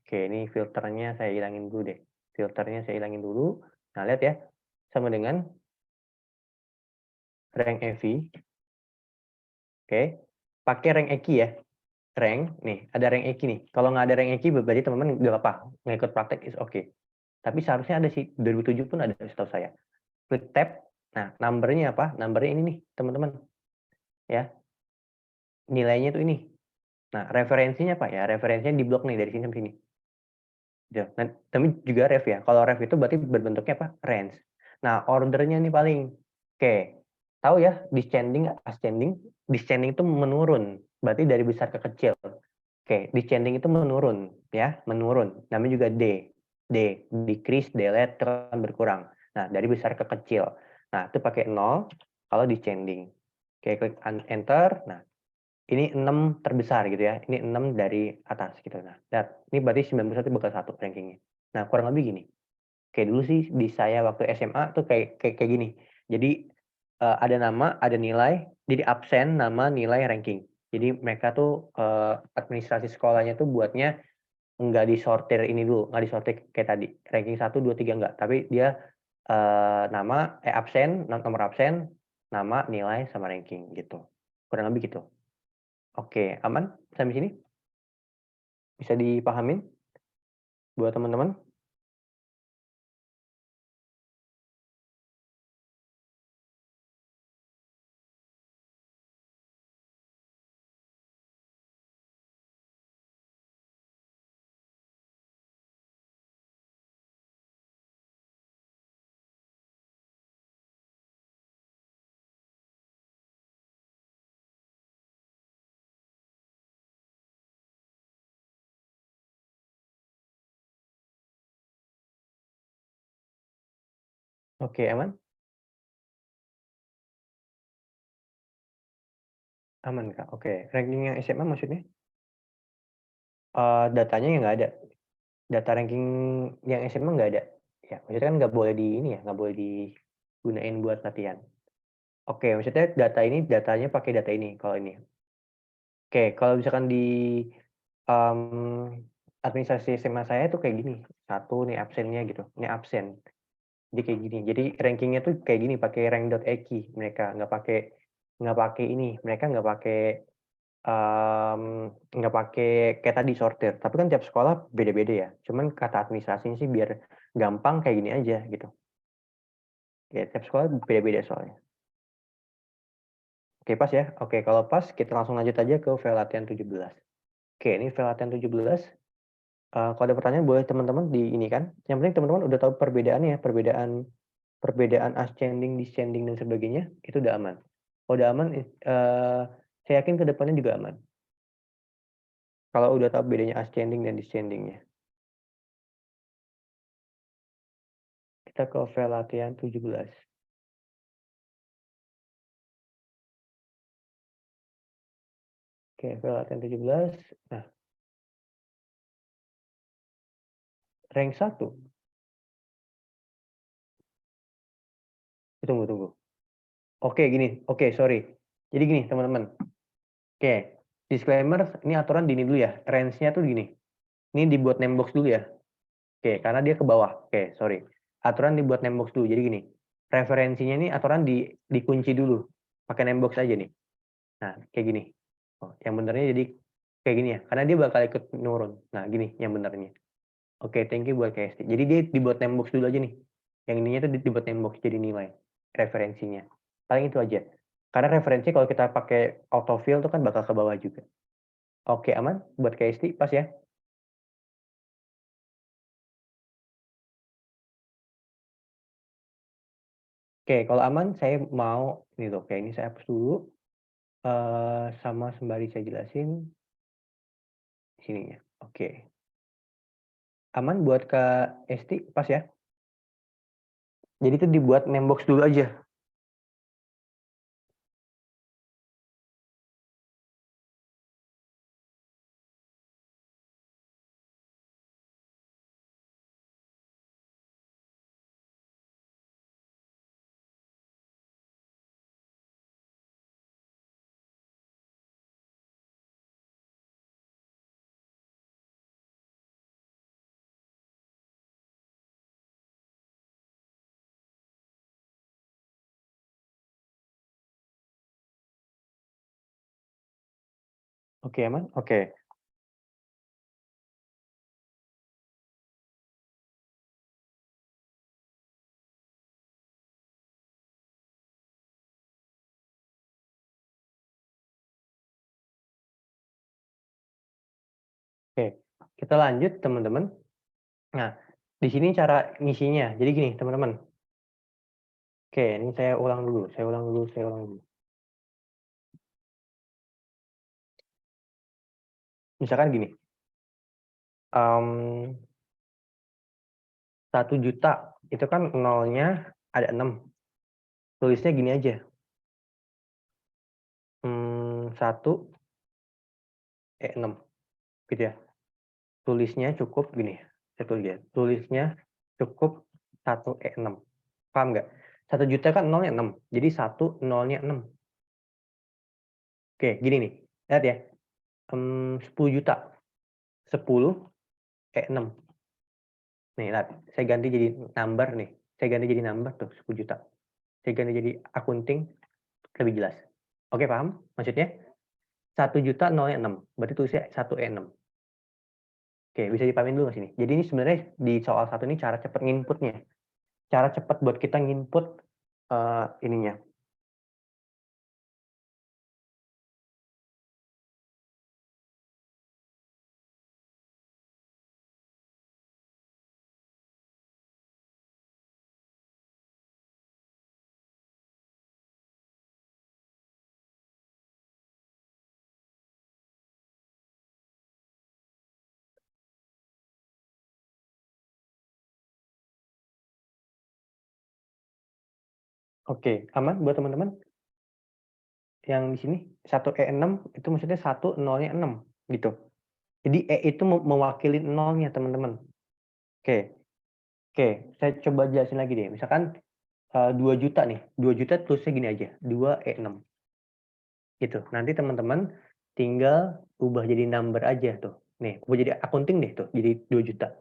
Oke, ini filternya saya hilangin dulu deh. Filternya saya hilangin dulu. Nah, lihat ya. Sama dengan rank EV. Oke. Pakai rank EKI ya. Rank, nih, ada rank EKI nih. Kalau nggak ada rank EKI, berarti teman-teman nggak apa-apa. Ngikut praktek is oke. Tapi seharusnya ada sih. 2007 pun ada, setahu saya. Klik tab. Nah, numbernya apa? Numbernya ini nih, teman-teman. Ya, nilainya tuh ini. Nah, referensinya apa ya? Referensinya di blok nih, dari sini sampai sini. Ya, tapi juga ref ya. Kalau ref itu berarti berbentuknya apa? Range. Nah, ordernya nih paling. Oke. Tahu ya, descending, ascending. Descending itu menurun. Berarti dari besar ke kecil. Oke, descending itu menurun ya, menurun. Namanya juga D. D, decrease, delete, kan berkurang. Nah, dari besar ke kecil. Nah, itu pakai 0 kalau descending. Oke, klik enter. Nah, ini 6 terbesar gitu ya. Ini 6 dari atas gitu. Nah, lihat, ini berarti 91 bakal 1 rankingnya. Nah, kurang lebih gini. Kayak dulu sih di saya waktu SMA tuh kayak gini. Jadi ada nama, ada nilai, jadi absen, nama, nilai, ranking. Jadi mereka tuh administrasi sekolahnya tuh buatnya nggak disortir ini dulu, nggak disortir kayak tadi. Ranking 1, 2, 3 nggak. Tapi dia nama, absen, nomor absen, nama, nilai, sama ranking gitu. Kurang lebih gitu. Oke, aman sampai sini? Bisa dipahamin buat teman-teman? Oke, aman? Aman, Kak. Oke, ranking yang SMA maksudnya? Datanya yang nggak ada. Data ranking yang SMA nggak ada. Ya, maksudnya kan nggak boleh di ini ya, nggak boleh digunain buat latihan. Oke, maksudnya data ini, datanya pakai data ini, kalau ini. Oke, kalau misalkan di administrasi SMA saya tuh kayak gini. 1 nih absennya gitu, ini absen. Jadi kayak gini. Jadi rankingnya tuh kayak gini, pakai rank.eki mereka, nggak pakai ini, mereka nggak pakai kayak tadi sortir. Tapi kan tiap sekolah beda-beda ya. Cuman kata administrasinya sih biar gampang kayak gini aja gitu. Ya, tiap sekolah beda-beda soalnya. Oke, pas ya. Oke, kalau pas kita langsung lanjut aja ke file latihan 17. Oke, ini file latihan 17. Kalau ada pertanyaan boleh teman-teman di ini kan. Yang penting teman-teman udah tahu perbedaannya ya, perbedaan ascending, descending dan sebagainya, itu udah aman. Kalau udah aman, saya yakin ke depannya juga aman. Kalau udah tahu bedanya ascending dan descending-nya. Kita ke file latihan 17. Oke, file latihan 17. Nah, rank 1. Tunggu. Oke, gini. Oke, sorry. Jadi gini, teman-teman. Oke, disclaimer, ini aturan di ini dulu ya. Range-nya tuh gini. Ini dibuat name box dulu ya. Oke, karena dia ke bawah. Oke, sorry. Aturan dibuat name box dulu. Jadi gini, referensinya ini aturan dikunci dulu. Pakai name box aja nih. Nah, kayak gini. Oh, yang benernya jadi kayak gini ya. Karena dia bakal ikut nurun. Nah, gini yang benernya. Oke, thank you buat KST. Jadi dia dibuat name box dulu aja nih. Yang ininya tuh dibuat name box jadi nilai referensinya. Paling itu aja. Karena referensi kalau kita pakai autofill tuh kan bakal ke bawah juga. Oke, aman buat KST pas ya. Oke, kalau aman saya mau ini tuh. Oke, ini saya hapus dulu. Sama sembari saya jelasin sininya. Oke. Aman buat Kak Esti pas ya. Jadi itu dibuat name box dulu aja. Oke, aman? Oke. Oke, kita lanjut teman-teman. Nah, di sini cara ngisinya. Jadi gini, teman-teman. Oke, ini saya ulang dulu. Misalkan gini. 1 juta itu kan nolnya ada 6. Tulisnya gini aja. 1E6 gitu ya. Tulisnya cukup gini. Saya tulis ya. Tulisnya cukup 1E6. Paham nggak? 1 juta kan nolnya 6. Jadi 1 nolnya 6. Oke, gini nih. Lihat ya. 10 juta. 10E6. Nih, lihat. Saya ganti jadi number nih. Saya ganti jadi number tuh 10 juta. Saya ganti jadi akunting lebih jelas. Oke, paham maksudnya? 1 juta nolnya 6. Berarti tulisnya 1E6. Oke, bisa dipahamin dulu nggak sini? Jadi ini sebenarnya di soal 1 ini cara cepat nginputnya. Cara cepat buat kita nginput ininya. Oke, aman buat teman-teman? Yang di sini 1E6 itu maksudnya 1 nolnya 6 gitu. Jadi E itu mewakili nolnya teman-teman. Oke. Oke, saya coba jelasin lagi deh. Misalkan 2 juta nih. 2 juta tulisnya gini aja, 2E6. Gitu. Nanti teman-teman tinggal ubah jadi number aja tuh. Nih, ubah jadi akunting deh tuh, jadi 2 juta.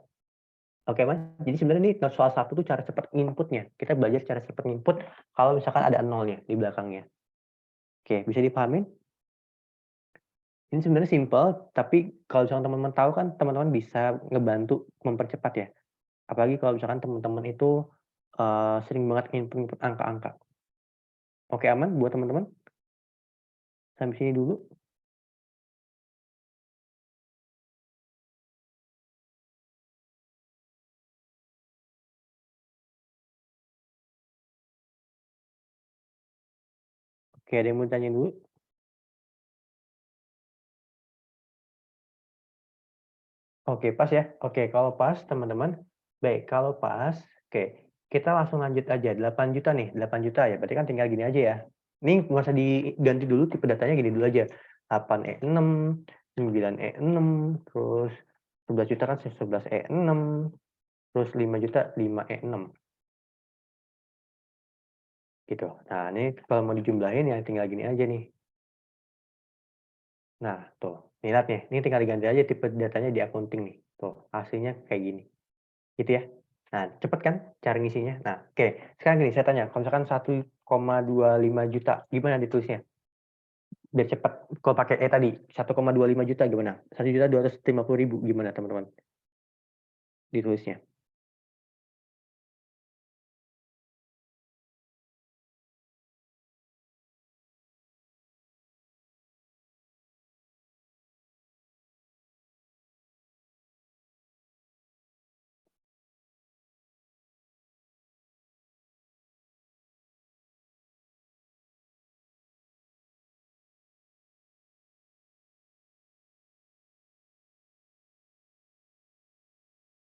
Oke, Mas. Jadi sebenarnya ini soal 1 tuh cara cepat inputnya. Kita belajar cara cepat input kalau misalkan ada nolnya di belakangnya. Oke, bisa dipahamin? Ini sebenarnya simpel, tapi kalau misalkan teman-teman tahu kan teman-teman bisa ngebantu mempercepat ya. Apalagi kalau misalkan teman-teman itu sering banget input angka-angka. Oke, aman buat teman-teman? Sampai sini dulu. Oke, ada yang mau tanya dulu? Oke, pas ya. Oke, kalau pas teman-teman. Baik, kalau pas, oke. kita langsung lanjut aja, 8 juta nih, 8 juta ya, berarti kan tinggal gini aja ya. Ini nggak usah diganti dulu, tipe datanya gini dulu aja, 8E6, 9E6, terus 11 juta kan 11E6, terus 5 juta 5E6. Gitu. Nah, ini kalau mau dijumlahin ya tinggal gini aja nih. Nah, tuh, nih lihat nih, ini tinggal diganti aja tipe datanya di accounting nih. Tuh, hasilnya kayak gini. Gitu ya. Nah, cepet kan cara ngisinya? Nah, oke. Sekarang gini, saya tanya, kalau misalkan 1,25 juta, gimana ditulisnya? Biar cepet. Kalau pakai tadi, 1,25 juta gimana? 1.250.000 gimana teman-teman? Ditulisnya.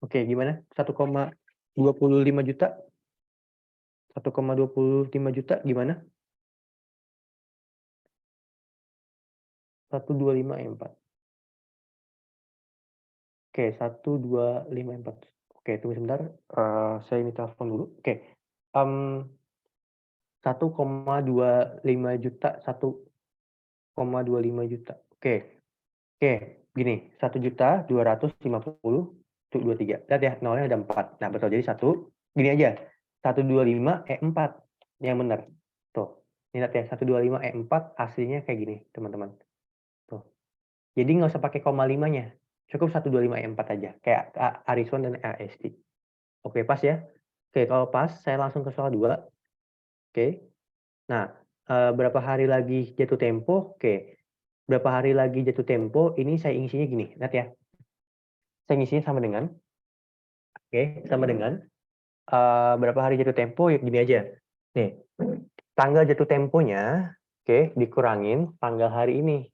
Oke, gimana? 1,25 juta? 1,25 juta gimana? 125E4. Oke, 125E4. Oke, tunggu sebentar. Saya ini telepon dulu. Oke. 1,25 juta, 1,25 juta. Oke. Oke, gini, 1.250.000 untuk 23. Lihat ya, nolnya ada 4. Nah, betul. Jadi gini aja. 125E4 yang benar. Tuh. Ini lihat ya, 125E4 aslinya kayak gini, teman-teman. Tuh. Jadi nggak usah pakai koma 5-nya. Cukup 125E4 aja. Kayak Ariswan dan AST. Oke, pas ya? Oke, kalau pas, saya langsung ke soal 2. Oke. Nah, berapa hari lagi jatuh tempo? Oke. Berapa hari lagi jatuh tempo, ini saya isinya gini, lihat ya. Saya ngisinya sama dengan, sama dengan berapa hari jatuh tempo, ya gini aja. Nih, tanggal jatuh temponya, dikurangin tanggal hari ini.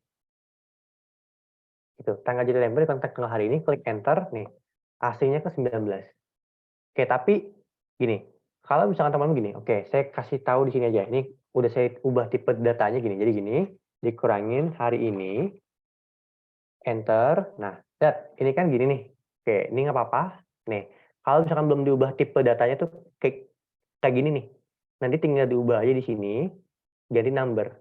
Gitu. Tanggal jatuh tempo dikali tanggal hari ini, klik enter, nih, hasilnya ke 19. Oke, tapi gini, kalau misalkan teman-teman gini, saya kasih tahu di sini aja. Ini udah saya ubah tipe datanya gini. Jadi gini, dikurangin hari ini, enter. Nah, lihat, ini kan gini nih. Oke, ini nggak apa-apa. Nih, kalau misalkan belum diubah tipe datanya tuh kayak gini nih. Nanti tinggal diubah aja di sini, jadi number.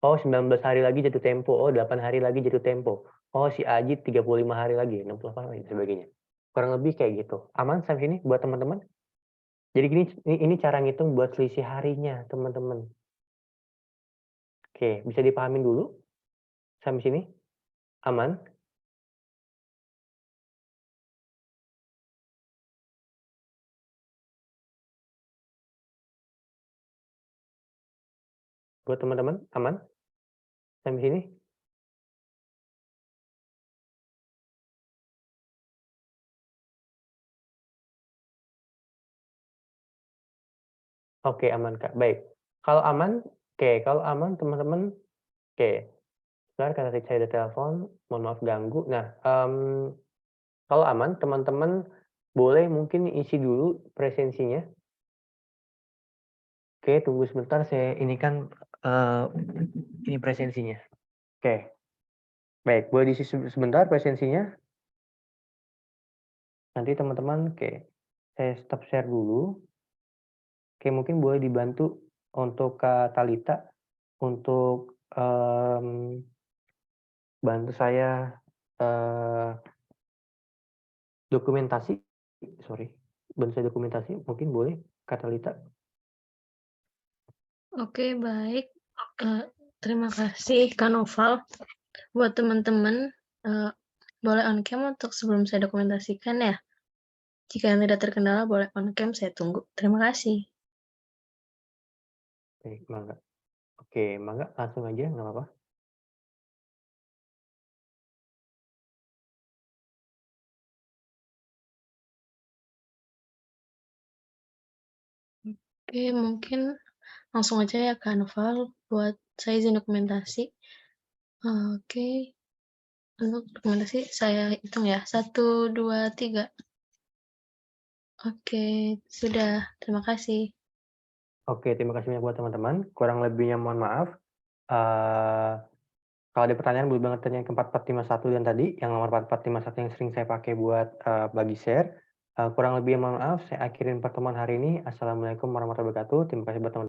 Oh, 19 hari lagi jatuh tempo. Oh, 8 hari lagi jatuh tempo. Oh, si Ajit 35 hari lagi, 68 hari, dan sebagainya. Kurang lebih kayak gitu. Aman sampai sini buat teman-teman? Jadi gini, ini cara ngitung buat selisih harinya, teman-teman. Oke, bisa dipahamin dulu sampai sini? Aman? Buat teman-teman, aman? Sampai sini? Oke, aman, Kak. Baik. Kalau aman, kalau aman teman-teman, sebentar karena tadi saya ada telepon, mohon maaf ganggu. Nah, kalau aman teman-teman boleh mungkin isi dulu presensinya. Oke, tunggu sebentar saya ini kan ini presensinya. Oke. Baik, boleh diisi sebentar presensinya. Nanti teman-teman, saya stop share dulu. Oke, mungkin boleh dibantu untuk Kak Talita untuk bantu saya dokumentasi, bantu saya dokumentasi, mungkin boleh Kak Talita? Oke, baik. Terima kasih Kak Noval. Buat teman-teman, boleh on cam untuk sebelum saya dokumentasikan ya. Jika yang tidak terkendala boleh on cam, saya tunggu. Terima kasih. Baik, mangga. Oke, mangga langsung aja, nggak apa-apa. Oke, mungkin langsung aja ya Kak Noval buat saya izin dokumentasi. Oke, untuk dokumentasi saya hitung ya. 1, 2, 3. Oke, sudah. Terima kasih. Oke, terima kasih banyak buat teman-teman. Kurang lebihnya mohon maaf. Kalau ada pertanyaan boleh banget tanya ke 4451 yang tadi, yang nomor 4451 yang sering saya pakai buat bagi share. Kurang lebihnya mohon maaf, saya akhirin pertemuan hari ini. Assalamualaikum warahmatullahi wabarakatuh. Terima kasih buat teman-teman.